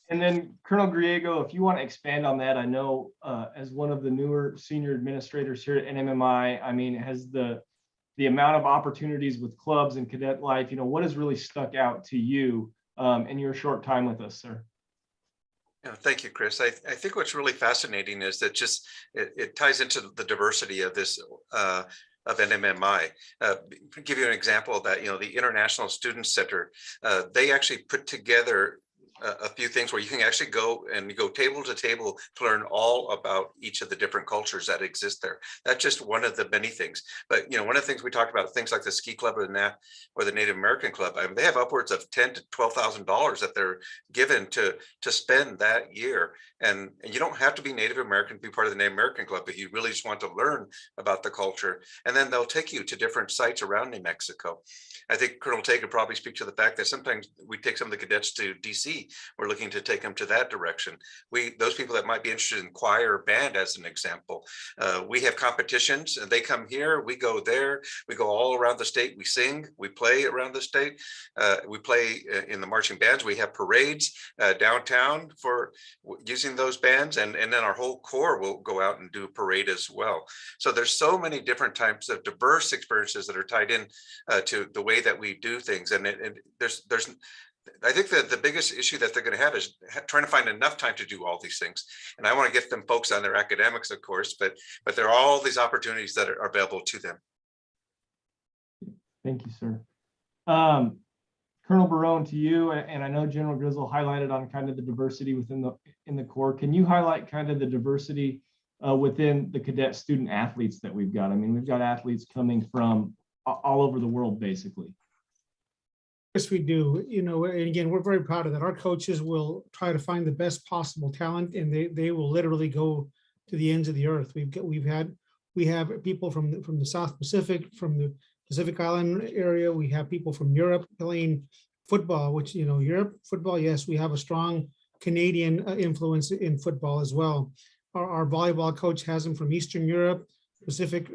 And then Colonel Griego, if you want to expand on that, I know as one of the newer senior administrators here at NMMI, I mean, has the amount of opportunities with clubs and cadet life, what has really stuck out to you in your short time with us, sir? Yeah, thank you, Chris. I think what's really fascinating is that just it ties into the diversity of this of NMMI. Give you an example of that, the International Student Center, they actually put together a few things where you can actually go table to table to learn all about each of the different cultures that exist there. That's just one of the many things. But one of the things we talked about, things like the ski club or the Native American club, I mean, they have upwards of $10,000 to $12,000 that they're given to spend that year. And you don't have to be Native American to be part of the Native American club, but you really just want to learn about the culture. And then they'll take you to different sites around New Mexico. I think Colonel Tay could probably speak to the fact that sometimes we take some of the cadets to DC. We're looking to take them to that direction. Those people that might be interested in choir or band, as an example, we have competitions and they come here, we go there, we go all around the state, we sing, we play around the state, we play in the marching bands, we have parades downtown for using those bands, and then our whole corps will go out and do a parade as well. So there's so many different types of diverse experiences that are tied in to the way that we do things. And there's I think that the biggest issue that they're going to have is trying to find enough time to do all these things. And I want to get them focused on their academics, of course, but there are all these opportunities that are available to them. Thank you, sir. Colonel Barone, to you, and I know General Grizzle highlighted on kind of the diversity within the Corps. Can you highlight kind of the diversity within the cadet student athletes that we've got? I mean, we've got athletes coming from all over the world, basically. Yes, we do. And again, we're very proud of that. Our coaches will try to find the best possible talent, and they will literally go to the ends of the earth. We have people from the South Pacific, from the Pacific Island area. We have people from Europe playing football, which, Europe football, yes, we have a strong Canadian influence in football as well. Our volleyball coach has them from Eastern Europe, Pacific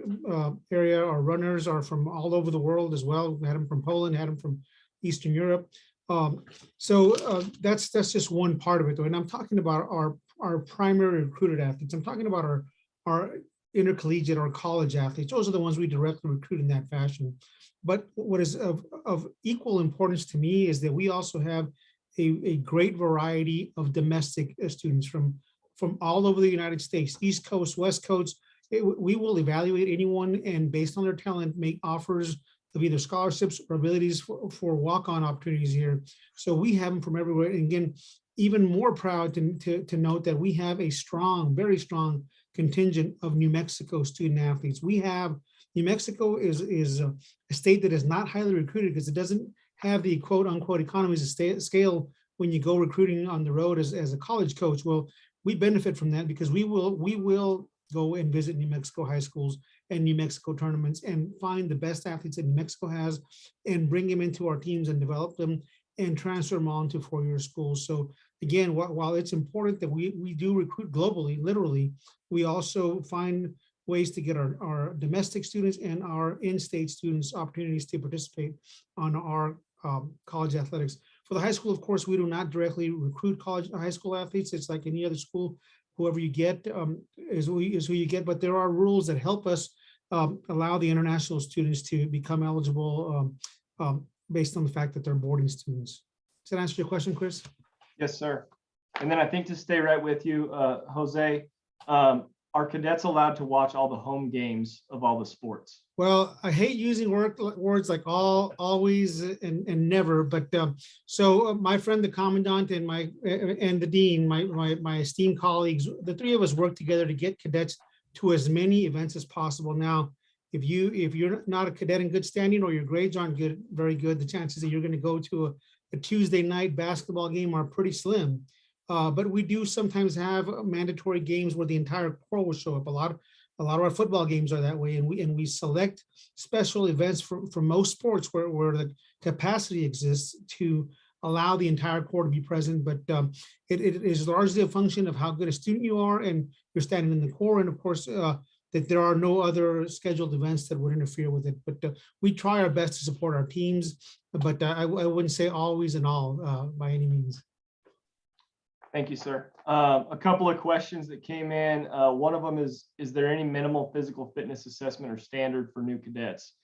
area. Our runners are from all over the world as well. We had them from Poland, had them from Eastern Europe. So that's just one part of it, though. And I'm talking about our primary recruited athletes. I'm talking about our intercollegiate or college athletes. Those are the ones we directly recruit in that fashion. But what is of equal importance to me is that we also have a great variety of domestic students from all over the United States, East Coast, West Coast. We will evaluate anyone and based on their talent, make offers of either scholarships or abilities for walk-on opportunities here. So we have them from everywhere. And again, even more proud to note that we have a strong, very strong contingent of New Mexico student athletes. We have, New Mexico is a state that is not highly recruited because it doesn't have the quote unquote economies of scale when you go recruiting on the road as a college coach. Well, we benefit from that because we will go and visit New Mexico high schools and New Mexico tournaments and find the best athletes that New Mexico has and bring them into our teams and develop them and transfer them on to four-year schools. So again, while it's important that we do recruit globally, literally, we also find ways to get our domestic students and our in-state students opportunities to participate on our college athletics. For the high school, of course, we do not directly recruit high school athletes. It's like any other school. Whoever you get is who you get, but there are rules that help us allow the international students to become eligible based on the fact that they're boarding students. Does that answer your question, Chris? Yes, sir. And then I think to stay right with you, Jose, are cadets allowed to watch all the home games of all the sports? Well, I hate using words like all, always, and never, but so my friend, the commandant, and the dean, my esteemed colleagues, the three of us work together to get cadets to as many events as possible. Now, if you're not a cadet in good standing, or your grades aren't very good, the chances that you're going to go to a Tuesday night basketball game are pretty slim. But we do sometimes have mandatory games where the entire corps will show up. A lot of our football games are that way, and we select special events for most sports where the capacity exists to allow the entire corps to be present. But it is largely a function of how good a student you are and you're standing in the corps, and of course that there are no other scheduled events that would interfere with it. But we try our best to support our teams, but I wouldn't say always and all by any means. Thank you, sir. A couple of questions that came in. One of them is there any minimal physical fitness assessment or standard for new cadets?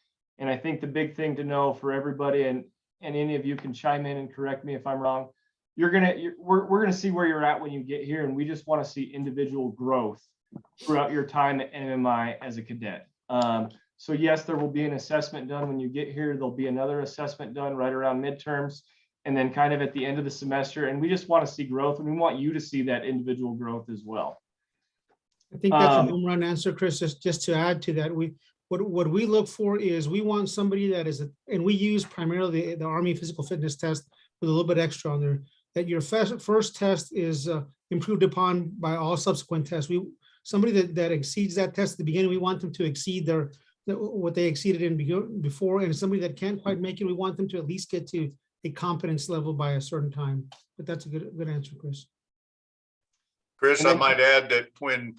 And I think the big thing to know for everybody, and any of you can chime in and correct me if I'm wrong, we're gonna see where you're at when you get here, and we just want to see individual growth throughout your time at NMMI as a cadet. So yes, there will be an assessment done when you get here. There'll be another assessment done right around midterms, and then kind of at the end of the semester. And we just want to see growth, and we want you to see that individual growth as well. I think that's a home run answer, Chris. Just to add to that, what we look for is we want somebody that is, and we use primarily the Army physical fitness test with a little bit extra on there, that your first test is improved upon by all subsequent tests. Somebody that exceeds that test at the beginning, we want them to exceed what they exceeded in before, and somebody that can't quite make it, we want them to at least get to a competence level by a certain time. But that's a good answer, Chris. Chris, I might add that when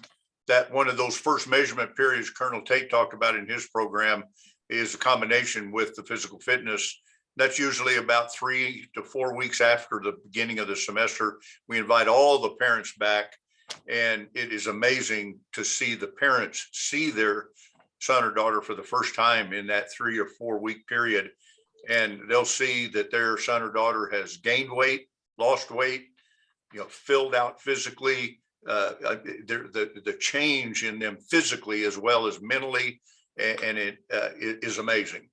one of those first measurement periods Colonel Tate talked about in his program is a combination with the physical fitness. That's usually about 3 to 4 weeks after the beginning of the semester. We invite all the parents back, and it is amazing to see the parents see their son or daughter for the first time in that 3 or 4 week period. And they'll see that their son or daughter has gained weight, lost weight, filled out physically, the change in them physically as well as mentally, and it is amazing.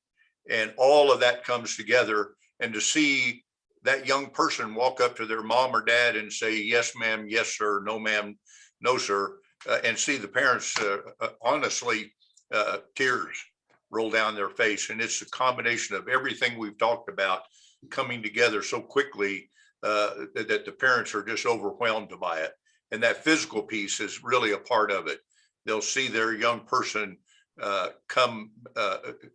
And all of that comes together, and to see that young person walk up to their mom or dad and say, "Yes, ma'am," "Yes, sir," "No, ma'am," "No, sir," and see the parents honestly tears roll down their face. And it's a combination of everything we've talked about coming together so quickly that the parents are just overwhelmed by it. And that physical piece is really a part of it. They'll see their young person come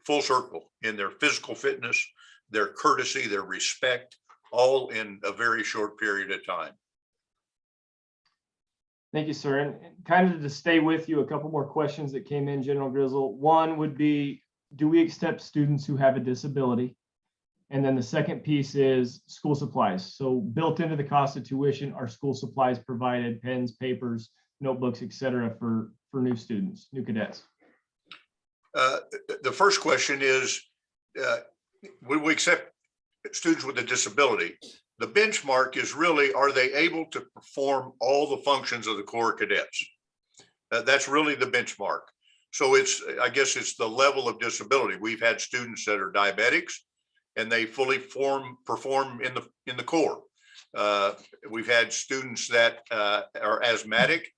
full circle in their physical fitness, their courtesy, their respect, all in a very short period of time. Thank you, sir. And kind of to stay with you, a couple more questions that came in, General Grizzle. One would be, do we accept students who have a disability? And then the second piece is school supplies. So built into the cost of tuition, are school supplies provided, pens, papers, notebooks, et cetera, for new students, new cadets? The first question is, would we accept students with a disability? The benchmark is really, are they able to perform all the functions of the Corps of Cadets? That's really the benchmark. So I guess it's the level of disability. We've had students that are diabetics and they fully perform in the Corps. We've had students that are asthmatic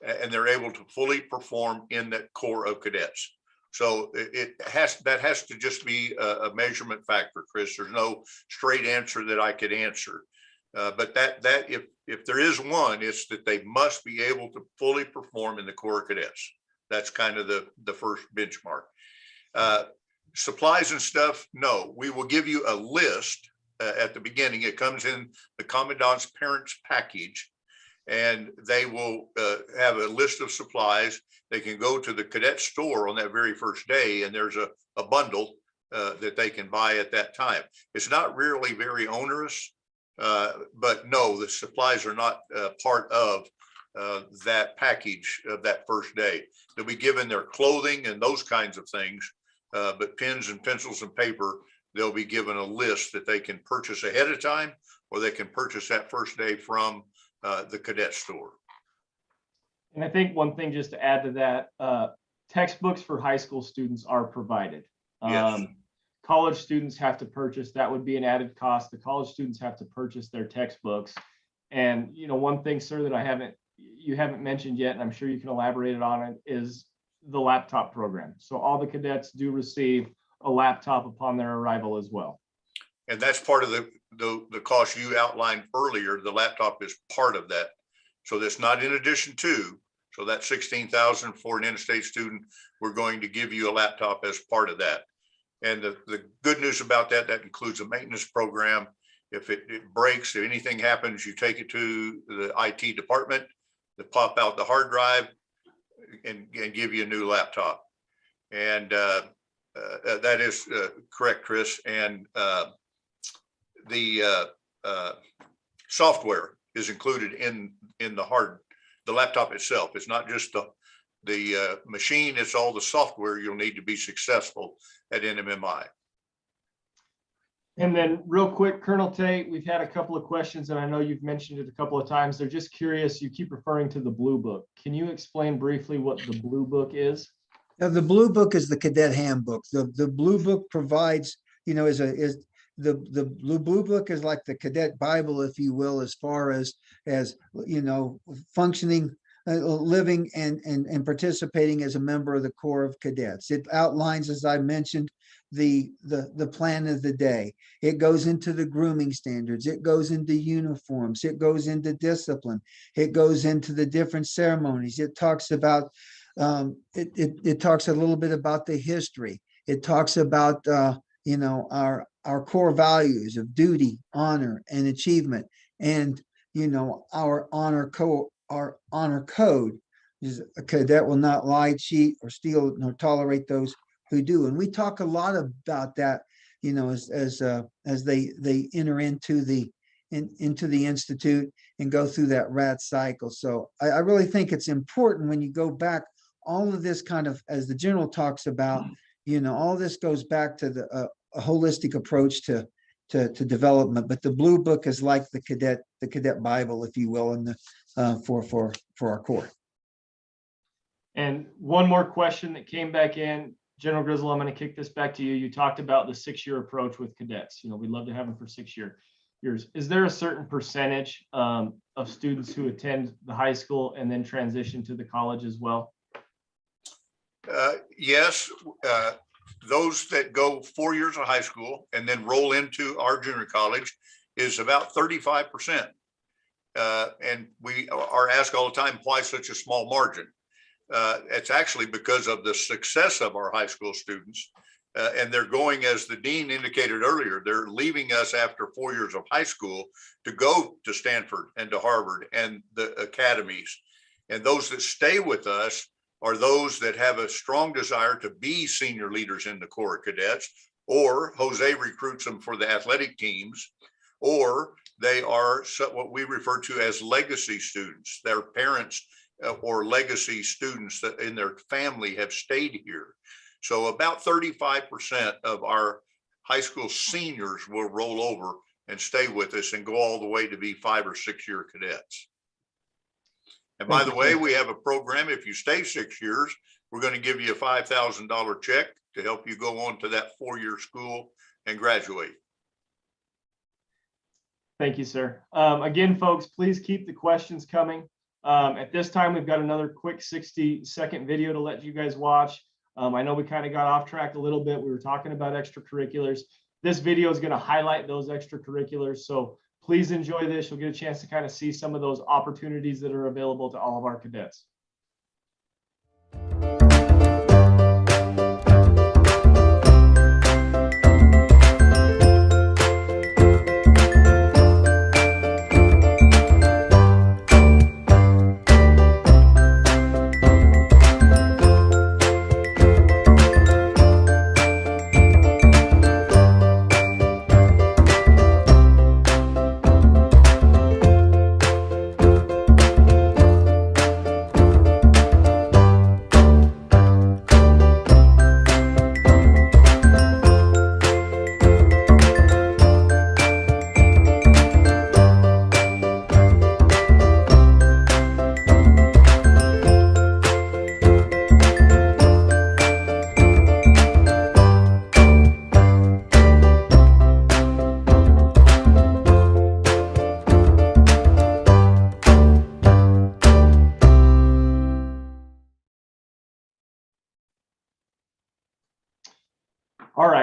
and they're able to fully perform in the Corps of Cadets. So that has to just be a measurement factor, Chris. There's no straight answer that I could answer. But if there is one, it's that they must be able to fully perform in the Corps of Cadets. That's kind of the first benchmark. Supplies and stuff, no. We will give you a list at the beginning. It comes in the Commandant's Parents Package, and they will have a list of supplies. They can go to the cadet store on that very first day, and there's a bundle that they can buy at that time. It's not really very onerous, but no, the supplies are not part of that package of that first day. They'll be given their clothing and those kinds of things, but pens and pencils and paper, they'll be given a list that they can purchase ahead of time, or they can purchase that first day from the cadet store. And I think one thing just to add to that, textbooks for high school students are provided. Yes. College students have to purchase, that would be an added cost. The college students have to purchase their textbooks. And, one thing, sir, that you haven't mentioned yet, and I'm sure you can elaborate on it, is the laptop program. So all the cadets do receive a laptop upon their arrival as well. And that's part of the cost you outlined earlier. The laptop is part of that. So that's not in addition to, so that 16,000 for an in-state student, we're going to give you a laptop as part of that. And the good news about that includes a maintenance program. If it breaks, if anything happens, you take it to the IT department, they pop out the hard drive and give you a new laptop. And that is correct, Chris. And the software is included in the laptop itself. It's not just the machine, it's all the software you'll need to be successful at NMMI. And then real quick, Colonel Tate, we've had a couple of questions, and I know you've mentioned it a couple of times. They're just curious. You keep referring to the Blue Book. Can you explain briefly what the Blue Book is? Now, the Blue Book is the cadet handbook. The Blue Book provides, the Blue Book is like the cadet Bible, if you will, as far as functioning, living and participating as a member of the Corps of Cadets. It outlines, as I mentioned, the plan of the day. It goes into the grooming standards. It goes into uniforms. It goes into discipline. It goes into the different ceremonies. It talks about it talks a little bit about the history. It talks about our core values of duty, honor, and achievement, and our honor code is a cadet will not lie, cheat, or steal, nor tolerate those who do. And we talk a lot about that, as they enter into the institute and go through that rat cycle. So I really think it's important when you go back, all of this kind of, as the general talks about, all this goes back to a holistic approach to development. But the Blue Book is like the cadet Bible, if you will, and for our Corps. And one more question that came back in, General Grizzle, I'm going to kick this back to you. You talked about the 6-year approach with cadets. We'd love to have them for 6 years. Is there a certain percentage of students who attend the high school and then transition to the college as well? Yes. Those that go 4 years of high school and then roll into our junior college is about 35%. And we are asked all the time, why such a small margin? It's actually because of the success of our high school students. And they're going, as the dean indicated earlier, they're leaving us after 4 years of high school to go to Stanford and to Harvard and the academies. And those that stay with us are those that have a strong desire to be senior leaders in the Corps of Cadets, or Jose recruits them for the athletic teams, or they are what we refer to as legacy students. Their parents or legacy students that in their family have stayed here. So about 35% of our high school seniors will roll over and stay with us and go all the way to be 5 or 6 year cadets. And by the way, we have a program. If you stay 6 years, we're going to give you a $5,000 check to help you go on to that 4-year school and graduate. Thank you, sir. Again, folks, please keep the questions coming. At this time, we've got another quick 60-second video to let you guys watch. I know we kind of got off track a little bit. We were talking about extracurriculars. This video is going to highlight those extracurriculars. So please enjoy this. You'll get a chance to kind of see some of those opportunities that are available to all of our cadets.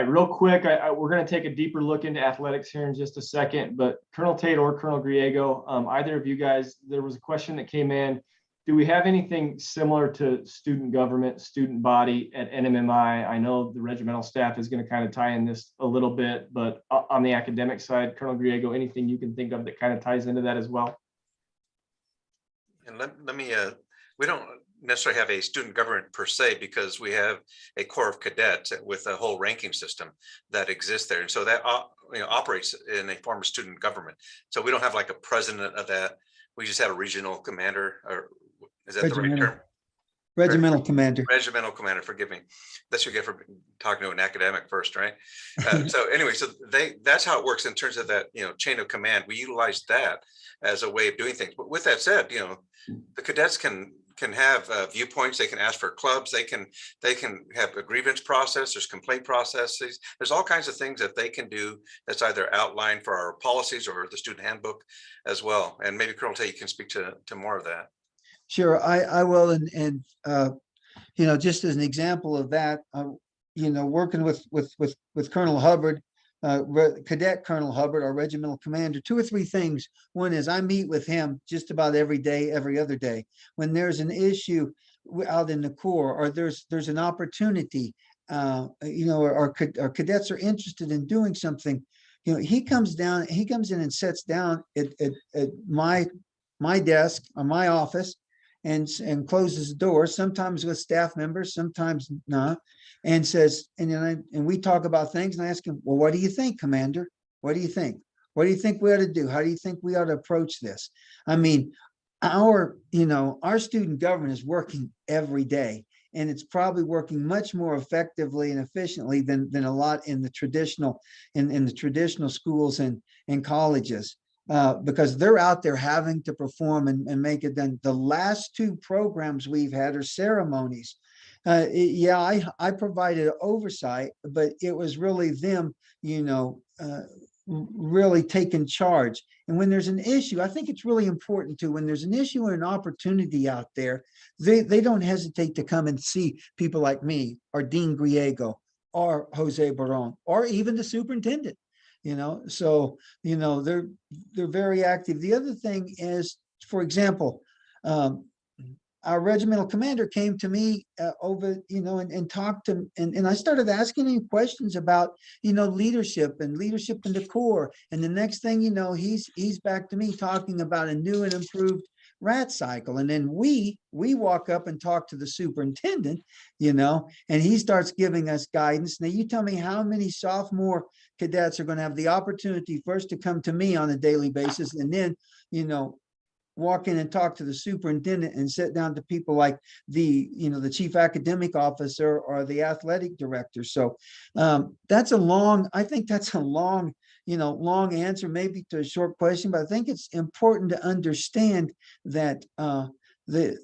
right, real quick, we're going to take a deeper look into athletics here in just a second, but Colonel Tate or Colonel Griego, either of you guys, there was a question that came in. Do we have anything similar to student government, student body at NMMI? I know the regimental staff is going to kind of tie in this a little bit, but on the academic side, Colonel Griego, anything you can think of that kind of ties into that as well? And let me, we don't necessarily have a student government per se, because we have a corps of cadets with a whole ranking system that exists there. And so that operates in a form of student government. So we don't have like a president of that. We just have a regional commander, or is that the right term? Regimental commander. Regimental commander, forgive me. That's what you get for talking to an academic first, right? So anyway, so that's how it works in terms of that, chain of command. We utilize that as a way of doing things. But with that said, the cadets can have viewpoints. They can ask for clubs. They can have a grievance process. There's complaint processes. There's all kinds of things that they can do that's either outlined for our policies or the student handbook as well. And maybe Colonel Tate, you can speak to more of that. Sure, I will, and just as an example of that, working with Colonel Hubbard, Cadet Colonel Hubbard, our regimental commander, 2 or 3 things. One is I meet with him just about every day, every other day. When there's an issue out in the Corps, or there's an opportunity, our cadets are interested in doing something, he comes in and sits down at my desk or my office and closes the door, sometimes with staff members, sometimes not, and says, and we talk about things, and I ask him, well, what do you think, Commander? What do you think? What do you think we ought to do? How do you think we ought to approach this? I mean, our student government is working every day, and it's probably working much more effectively and efficiently than a lot in the traditional schools and colleges. Because they're out there having to perform and make it done. The last 2 programs we've had are ceremonies. I provided oversight, but it was really them, really taking charge. And when there's an issue, I think it's really important too, when there's an issue or an opportunity out there, they don't hesitate to come and see people like me or Dean Griego or Jose Baron or even the superintendent. So they're very active. The other thing is, for example, our regimental commander came to me and talked to, and I started asking him questions about leadership in the Corps. And the next thing he's back to me talking about a new and improved rat cycle. And then we walk up and talk to the superintendent, and he starts giving us guidance. Now you tell me how many sophomore cadets are going to have the opportunity first to come to me on a daily basis, and then, walk in and talk to the superintendent and sit down to people like the chief academic officer or the athletic director. So that's a long answer maybe to a short question, but I think it's important to understand that the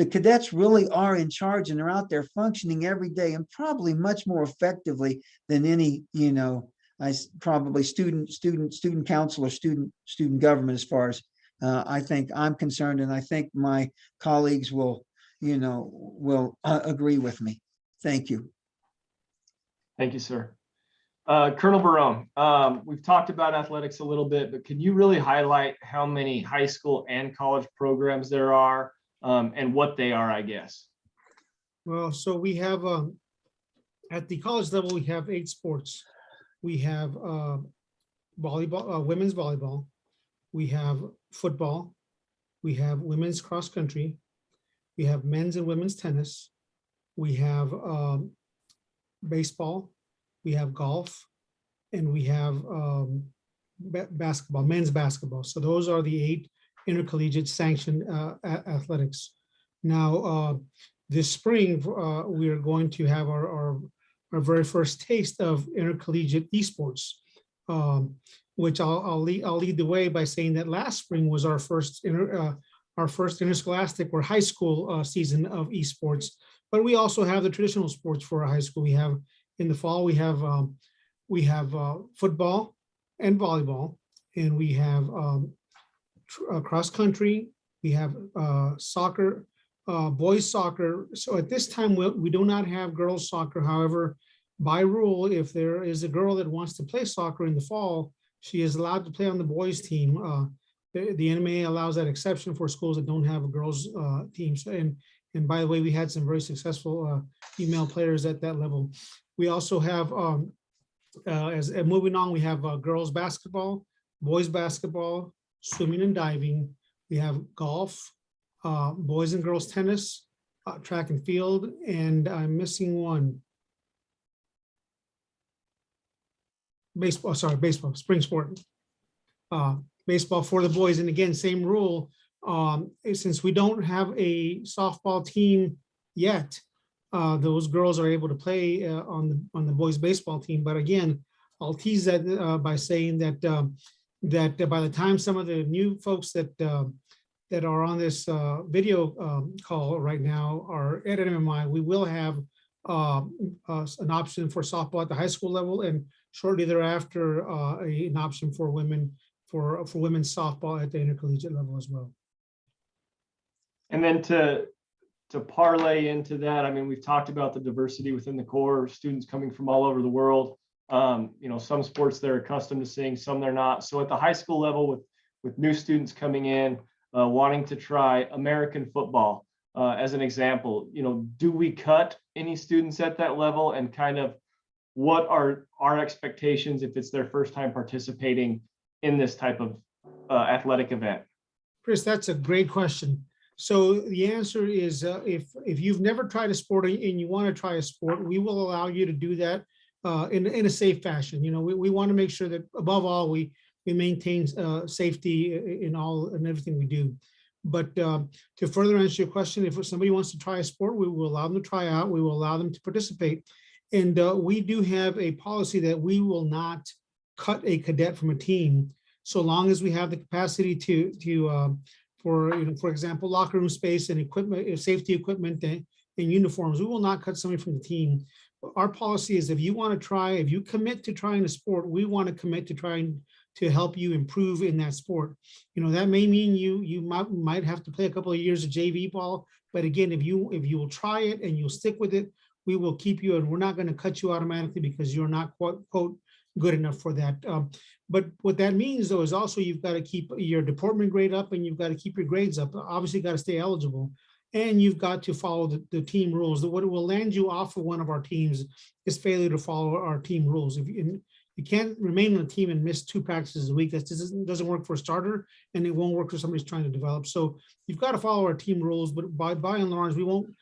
cadets really are in charge, and they're out there functioning every day, and probably much more effectively than any, probably student council or student government, as far as I think I'm concerned, and I think my colleagues will agree with me. Thank you. Thank you, sir. Colonel Barone, we've talked about athletics a little bit, but can you really highlight how many high school and college programs there are, and what they are, I guess? Well, so we have, at the college level, we have 8 sports. We have volleyball, women's volleyball. We have football. We have women's cross country. We have men's and women's tennis. We have baseball. We have golf, and we have basketball, men's basketball. So those are the 8 intercollegiate sanctioned athletics. Now, this spring, we are going to have our very first taste of intercollegiate esports, which I'll lead the way by saying that last spring was our first interscholastic or high school season of esports. But we also have the traditional sports for our high school. We have in the fall we have football and volleyball, and we have cross country. We have soccer, boys soccer. So at this time we do not have girls soccer. However, by rule, if there is a girl that wants to play soccer in the fall, she is allowed to play on the boys team. The NMMA allows that exception for schools that don't have a girls team. So, and by the way, we had some very successful female players at that level. We also have, moving on, we have girls basketball, boys basketball, swimming and diving. We have golf, boys and girls tennis, track and field, and I'm missing one. Baseball, spring sport. Baseball for the boys. And again, same rule. Since we don't have a softball team yet, those girls are able to play on the boys baseball team. But again, I'll tease that by saying that that by the time some of the new folks that are on this video call right now are at NMMI, we will have an option for softball at the high school level, and shortly thereafter an option for women for women's softball at the intercollegiate level as well. And then to parlay into that, I mean, we've talked about the diversity within the core, students coming from all over the world. You know, some sports they're accustomed to seeing, some they're not. So at the high school level, with new students coming in, wanting to try American football, as an example, you know, do we cut any students at that level, and kind of what are our expectations if it's their first time participating in this type of athletic event? Chris, that's a great question. So the answer is if you've never tried a sport and you want to try a sport, we will allow you to do that in a safe fashion. You know, we want to make sure that above all, we maintain safety in everything we do. But to further answer your question, if somebody wants to try a sport, we will allow them to try out. We will allow them to participate. And we do have a policy that we will not cut a cadet from a team, so long as we have the capacity for example, locker room space and equipment, safety equipment and uniforms. We will not cut somebody from the team. Our policy is if you want to try, if you commit to trying a sport, we want to commit to trying to help you improve in that sport. You know, that may mean you might have to play a couple of years of JV ball, but again, if you will try it and you'll stick with it, we will keep you, and we're not going to cut you automatically because you're not quote good enough for that. But what that means though is also you've got to keep your deportment grade up, and you've got to keep your grades up. Obviously, you got to stay eligible, and you've got to follow the team rules. What will land you off of one of our teams is failure to follow our team rules. If you can't remain on a team and miss 2 practices a week, that doesn't work for a starter, and it won't work for somebody who's trying to develop. So you've got to follow our team rules, but by and large, we won't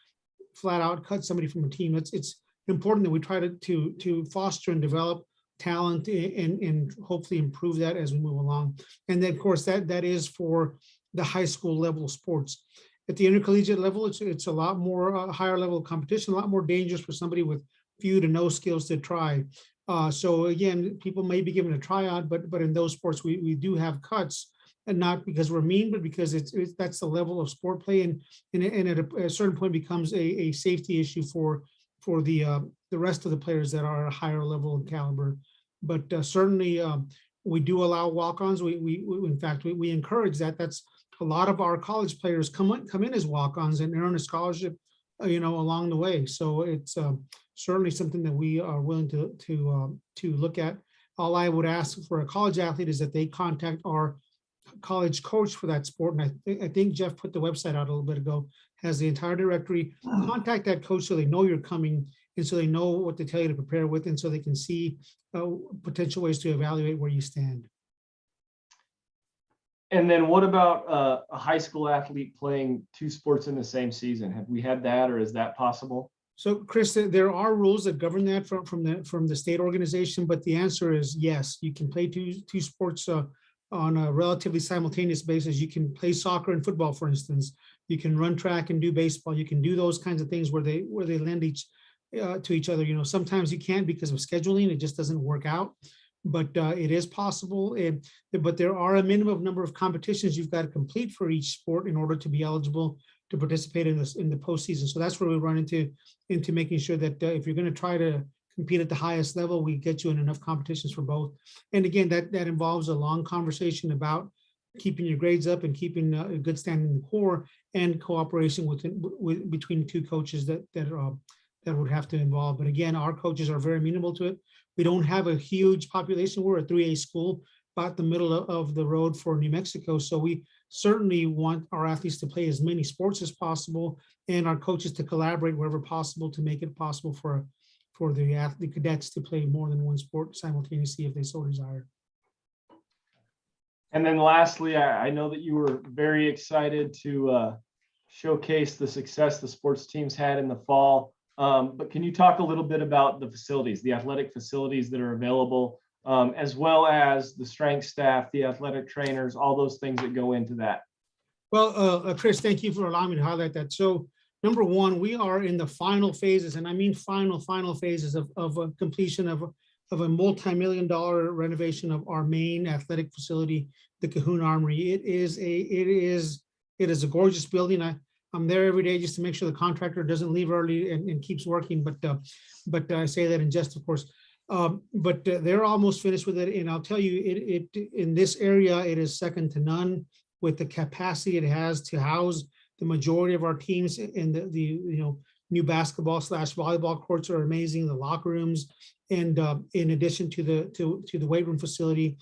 flat out cut somebody from a team. It's important that we try to foster and develop talent and hopefully improve that as we move along. And then of course that is for the high school level sports. At the intercollegiate level, it's a lot more higher level of competition, a lot more dangerous for somebody with few to no skills to try. So again, people may be given a tryout, but in those sports we do have cuts, and not because we're mean, but because that's the level of sport play, and at a certain point becomes a safety issue for the rest of the players that are at a higher level of caliber. But certainly we do allow walk-ons. We in fact we encourage that. That's a lot of our college players come in as walk-ons and earn a scholarship, you know, along the way. So it's certainly something that we are willing to look at. All I would ask for a college athlete is that they contact our college coach for that sport. And I think Jeff put the website out a little bit ago, has the entire directory. Contact that coach so they know you're coming, and so they know what to tell you to prepare with, and so they can see potential ways to evaluate where you stand. And then what about a high school athlete playing 2 sports in the same season? Have we had that, or is that possible? So Chris, there are rules that govern that from the state organization, but the answer is yes. You can play two sports on a relatively simultaneous basis. You can play soccer and football, for instance. You can run track and do baseball. You can do those kinds of things where they lend to each other. You know, sometimes you can't because of scheduling. It just doesn't work out. But it is possible. But there are a minimum number of competitions you've got to complete for each sport in order to be eligible to participate in the postseason. So that's where we run into making sure that if you're going to try to compete at the highest level, we get you in enough competitions for both. And again, that involves a long conversation about keeping your grades up and keeping a good standing in the core, and cooperation between 2 coaches that that would have to involve. But again, our coaches are very amenable to it. We don't have a huge population. We're a 3A school, about the middle of the road for New Mexico. So we certainly want our athletes to play as many sports as possible, and our coaches to collaborate wherever possible to make it possible for the cadets to play more than one sport simultaneously if they so desire. And then lastly, I know that you were very excited to showcase the success the sports teams had in the fall. But can you talk a little bit about the facilities, the athletic facilities that are available, as well as the strength staff, the athletic trainers, all those things that go into that? Well, Chris, thank you for allowing me to highlight that. So number one, we are in the final phases, and I mean final phases of a completion of a multi-million-dollar renovation of our main athletic facility, the Cahoon Armory. It is a gorgeous building. I'm there every day just to make sure the contractor doesn't leave early and keeps working. But I say that in jest, of course. But they're almost finished with it, and I'll tell you, it in this area, it is second to none with the capacity it has to house the majority of our teams. And the new basketball / volleyball courts are amazing. The locker rooms, and in addition to the weight room facility,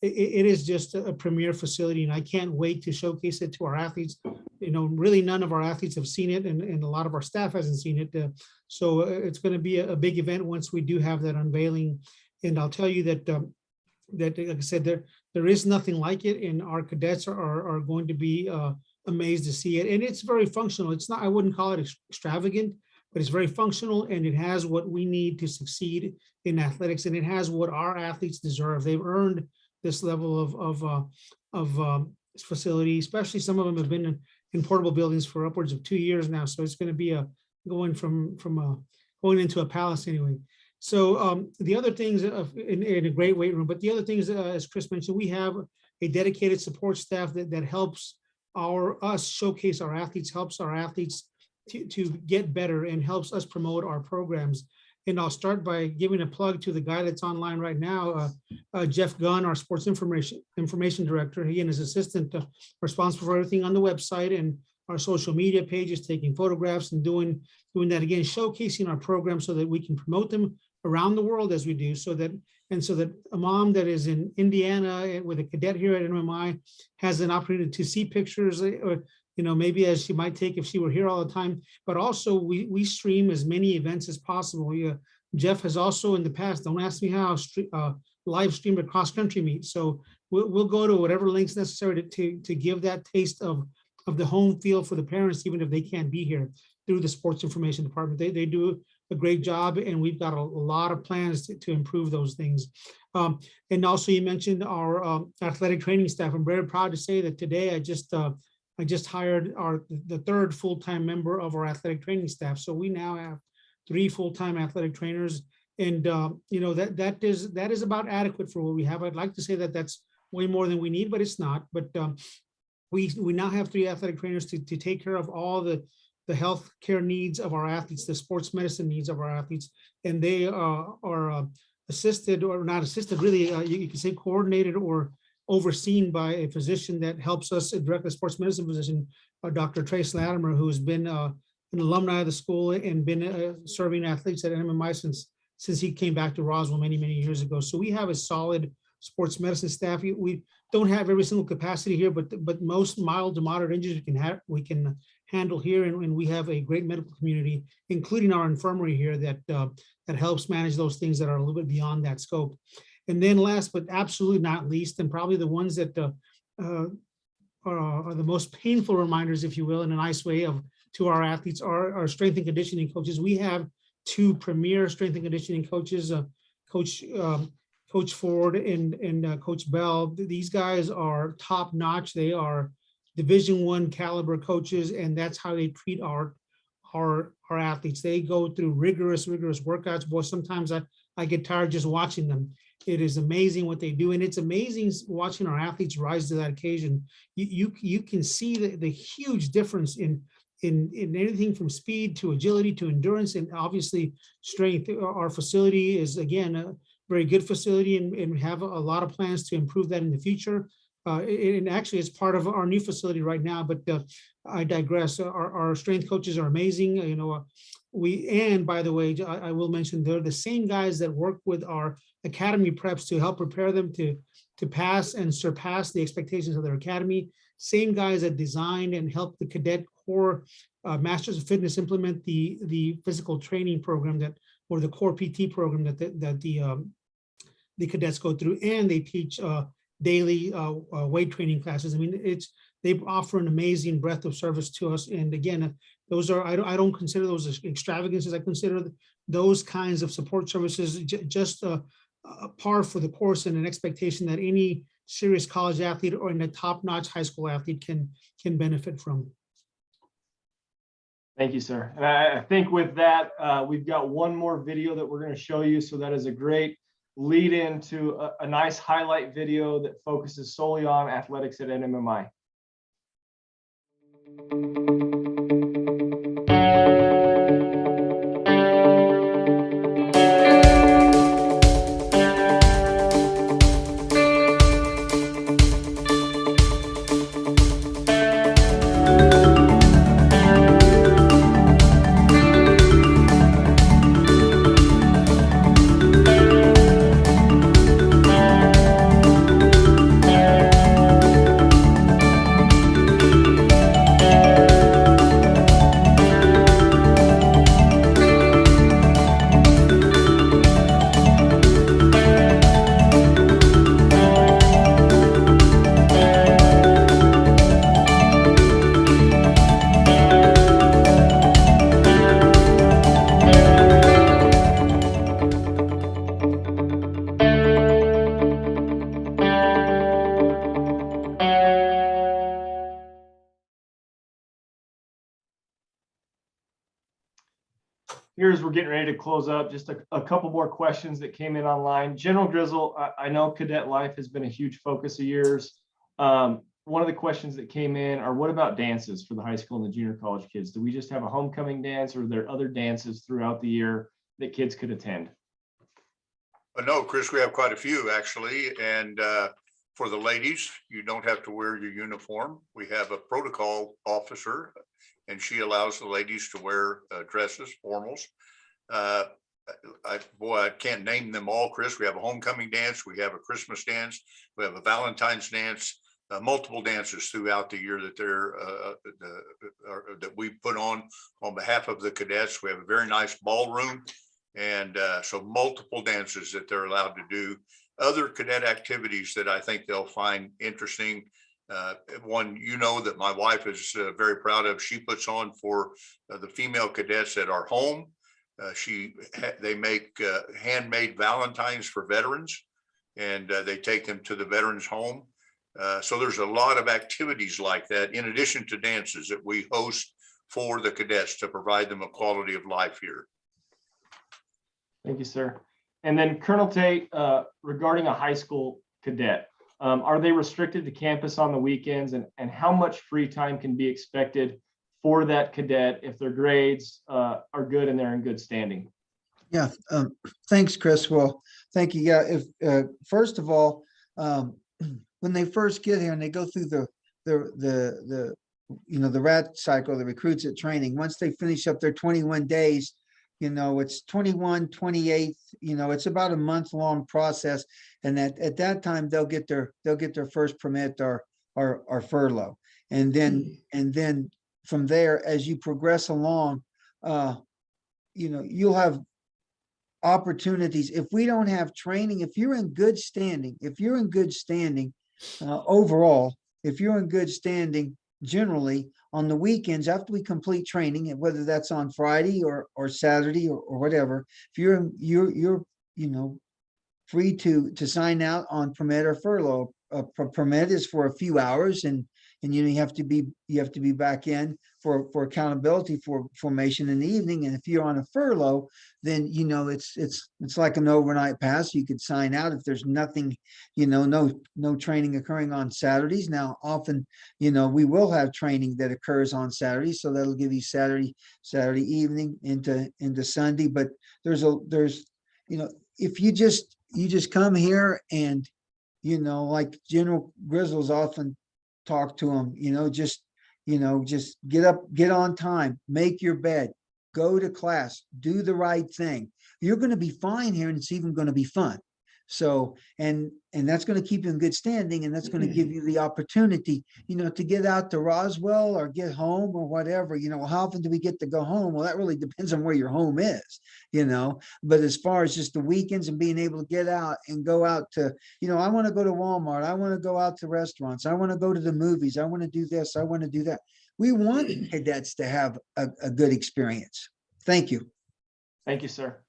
it is just a premier facility, and I can't wait to showcase it to our athletes. Really none of our athletes have seen it, and a lot of our staff hasn't seen it. So it's going to be a big event once we do have that unveiling. And I'll tell you that, like I said, there is nothing like it, and our cadets are going to be amazed to see it. And it's very functional. It's not, I wouldn't call it extravagant, but it's very functional, and it has what we need to succeed in athletics, and it has what our athletes deserve. They've earned this level of facility, especially some of them have been in portable buildings for upwards of 2 years now. So it's going to be going going into a palace anyway. So the other things in a great weight room, but the other things, as Chris mentioned, we have a dedicated support staff that helps us showcase our athletes, helps our athletes to get better, and helps us promote our programs. And I'll start by giving a plug to the guy that's online right now, Jeff Gunn, our sports information director. He and his assistant are responsible for everything on the website and our social media pages, taking photographs and doing that again, showcasing our programs so that we can promote them around the world as we do, so that a mom that is in Indiana with a cadet here at NMMI has an opportunity to see pictures, or maybe as she might take if she were here all the time. But also we stream as many events as possible. Jeff has also in the past, don't ask me how, live streamed a cross-country meet. So we'll go to whatever links necessary to give that taste of the home field for the parents, even if they can't be here, through the sports information department. They do a great job, and we've got a lot of plans to improve those things. And also you mentioned our athletic training staff. I'm very proud to say that today I just hired the third full-time member of our athletic training staff. So we now have 3 full-time athletic trainers, and that is about adequate for what we have. I'd like to say that that's way more than we need, but it's not. But we now have 3 athletic trainers to take care of all the health care needs of our athletes, the sports medicine needs of our athletes, and they are assisted, or not assisted, really, you can say coordinated or overseen by a physician that helps us direct, the sports medicine physician, Dr. Trace Latimer, who has been an alumni of the school and been serving athletes at NMMI since he came back to Roswell many years ago. So we have a solid sports medicine staff. We don't have every single capacity here, but most mild to moderate injuries we can handle here, and we have a great medical community, including our infirmary here, that helps manage those things that are a little bit beyond that scope. And then last but absolutely not least, and probably the ones that are the most painful reminders, if you will, in a nice way, to our athletes, are our strength and conditioning coaches. We have 2 premier strength and conditioning coaches, Coach Ford and Coach Bell. These guys are top notch. They are Division I caliber coaches, and that's how they treat our athletes. They go through rigorous workouts. Boy, sometimes I get tired just watching them. It is amazing what they do, and it's amazing watching our athletes rise to that occasion. You can see the huge difference in anything from speed to agility to endurance, and obviously strength. Our facility is, again, a very good facility, and we have a lot of plans to improve that in the future. And actually, it's part of our new facility right now, but I digress. Our strength coaches are amazing. and by the way, I will mention they're the same guys that work with our academy preps to help prepare them to pass and surpass the expectations of their academy. Same guys that designed and helped the cadet core Masters of Fitness implement the physical training program or the core PT program that the cadets go through, and they teach daily weight training classes. I mean, they offer an amazing breadth of service to us. And again, those are, I don't consider those extravagances. I consider those kinds of support services just a par for the course, and an expectation that any serious college athlete or in a top-notch high school athlete can benefit from. Thank you, sir. And I think with that, we've got one more video that we're going to show you. So that is a great lead into a nice highlight video that focuses solely on athletics at NMMI. Here's, we're getting ready to close up. Just a couple more questions that came in online. General Grizzle, I know cadet life has been a huge focus of yours. One of the questions that came in are, what about dances for the high school and the junior college kids? Do we just have a homecoming dance, or are there other dances throughout the year that kids could attend? No, Chris, we have quite a few actually. And for the ladies, you don't have to wear your uniform. We have a protocol officer, and she allows the ladies to wear dresses, formals. I can't name them all, Chris. We have a homecoming dance, we have a Christmas dance, we have a Valentine's dance, multiple dances throughout the year that that we put on behalf of the cadets. We have a very nice ballroom, and so multiple dances that they're allowed to do. Other cadet activities that I think they'll find interesting. One, that my wife is very proud of, she puts on for the female cadets at our home. They make handmade Valentines for veterans, and they take them to the veterans home. So there's a lot of activities like that, in addition to dances, that we host for the cadets to provide them a quality of life here. Thank you, sir. And then Colonel Tate, regarding a high school cadet, are they restricted to campus on the weekends, and how much free time can be expected for that cadet if their grades are good and they're in good standing? Yeah, thanks, Chris. Well, thank you. Yeah, if first of all, when they first get here and they go through the rat cycle, the recruits at training, once they finish up their 21 days, it's 21, 28, it's about a month-long process. And at that time, they'll get their first permit or furlough. And then from there, as you progress along, you'll have opportunities. If we don't have training, if you're in good standing, overall, if you're in good standing, generally on the weekends after we complete training, and whether that's on Friday or Saturday or whatever, if you're free to sign out on permit or furlough. Permit is for a few hours, and you have to be back in for accountability for formation in the evening. And if you're on a furlough, then it's like an overnight pass. You could sign out if there's nothing, no training occurring on Saturdays. Now, often, we will have training that occurs on Saturdays, so that'll give you Saturday evening into Sunday. But there's if you just come here and like General Grizzle's often talk to them, just get up, get on time, make your bed, go to class, do the right thing. You're going to be fine here, and it's even going to be fun. So, and that's going to keep you in good standing, and that's going to give you the opportunity, to get out to Roswell or get home or whatever. How often do we get to go home? Well, that really depends on where your home is, but as far as just the weekends and being able to get out and go out to, I want to go to Walmart. I want to go out to restaurants. I want to go to the movies. I want to do this. I want to do that. We want cadets to have a good experience. Thank you. Thank you, sir.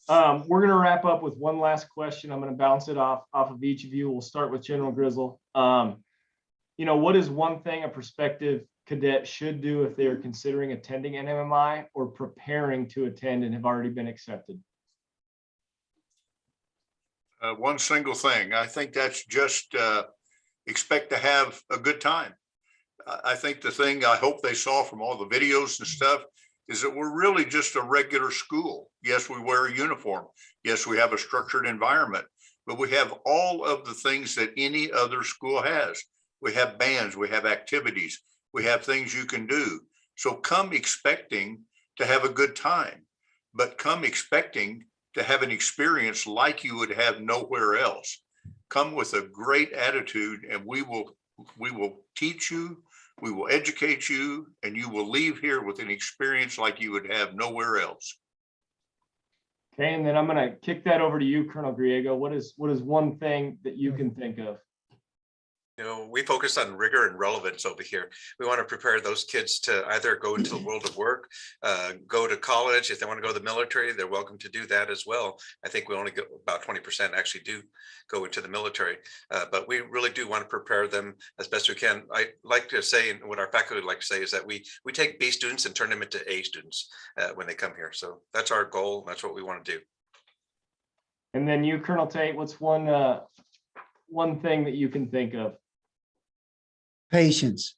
We're going to wrap up with one last question. I'm going to bounce it off of each of you. We'll start with General Grizzle. What is one thing a prospective cadet should do if they are considering attending NMMI or preparing to attend and have already been accepted? One single thing. I think that's just expect to have a good time. I think the thing I hope they saw from all the videos and stuff is that we're really just a regular school. Yes, we wear a uniform. Yes, we have a structured environment, but we have all of the things that any other school has. We have bands, we have activities, we have things you can do. So come expecting to have a good time, but come expecting to have an experience like you would have nowhere else. Come with a great attitude, and we will teach you, we will educate you, and you will leave here with an experience like you would have nowhere else. Okay, and then I'm going to kick that over to you, Colonel Griego. What is one thing that you can think of? We focus on rigor and relevance over here. We want to prepare those kids to either go into the world of work, go to college. If they want to go to the military, they're welcome to do that as well. I think we only go about 20% actually do go into the military, but we really do want to prepare them as best we can. I like to say, and what our faculty like to say, is that we take B students and turn them into A students when they come here. So that's our goal. That's what we want to do. And then you, Colonel Tate, what's one thing that you can think of? Patience.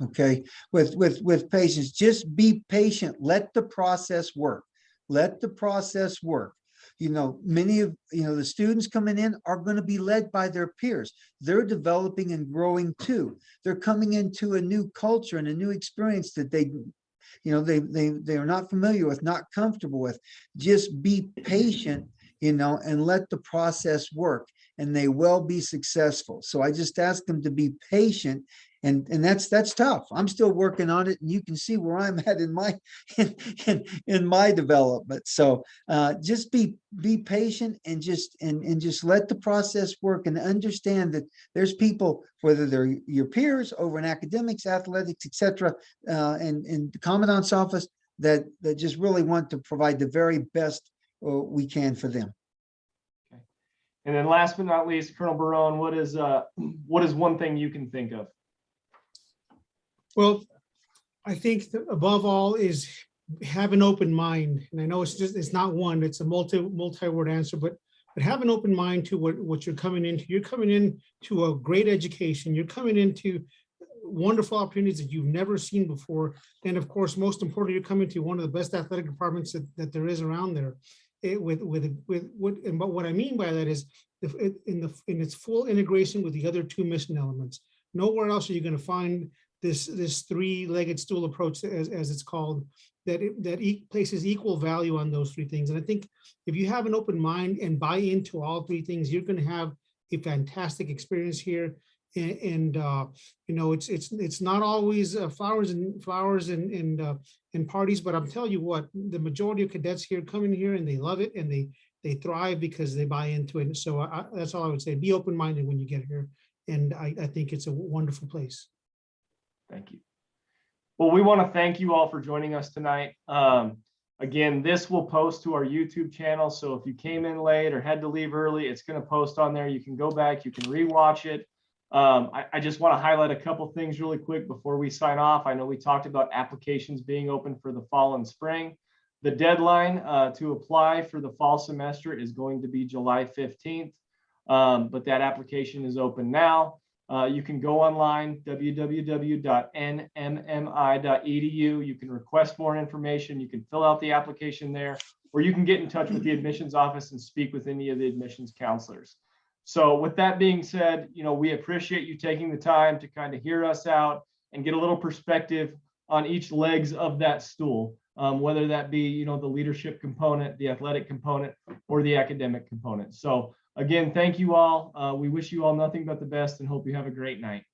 Okay, with patience, just be patient. Let the process work. Let the process work. Many of the students coming in are going to be led by their peers. They're developing and growing too. They're coming into a new culture and a new experience that they are not familiar with, not comfortable with. Just be patient, and let the process work, and they will be successful. So I just ask them to be patient, and that's tough. I'm still working on it, and you can see where I'm at in my in my development. So just be patient and just let the process work, and understand that there's people, whether they're your peers over in academics, athletics, etc., and the commandant's office, that just really want to provide the very best we can for them. Okay. And then last but not least, Colonel Barone, what is one thing you can think of? Well, I think that above all is have an open mind. And I know it's not one, it's a multi-word answer, but have an open mind to what you're coming into. You're coming into a great education. You're coming into wonderful opportunities that you've never seen before. And of course, most importantly, you're coming to one of the best athletic departments that there is around there. But what I mean by that is in its full integration with the other two mission elements. Nowhere else are you going to find this three-legged stool approach, as it's called, that places equal value on those three things. And I think if you have an open mind and buy into all three things, you're going to have a fantastic experience here. And it's not always flowers and parties, but I'm telling you what, the majority of cadets here come in here and they love it, and they thrive because they buy into it. And so that's all I would say. Be open-minded when you get here, and I think it's a wonderful place. Thank you. Well, we want to thank you all for joining us tonight. Again, this will post to our YouTube channel, so if you came in late or had to leave early, it's going to post on there. You can go back, you can rewatch it. I just want to highlight a couple things really quick before we sign off. I know we talked about applications being open for the fall and spring. The deadline to apply for the fall semester is going to be July 15th, but that application is open now. You can go online, www.nmmi.edu. You can request more information. You can fill out the application there, or you can get in touch with the admissions office and speak with any of the admissions counselors. So with that being said, we appreciate you taking the time to kind of hear us out and get a little perspective on each legs of that stool. whether that be, the leadership component, the athletic component, or the academic component. So again, thank you all. We wish you all nothing but the best and hope you have a great night.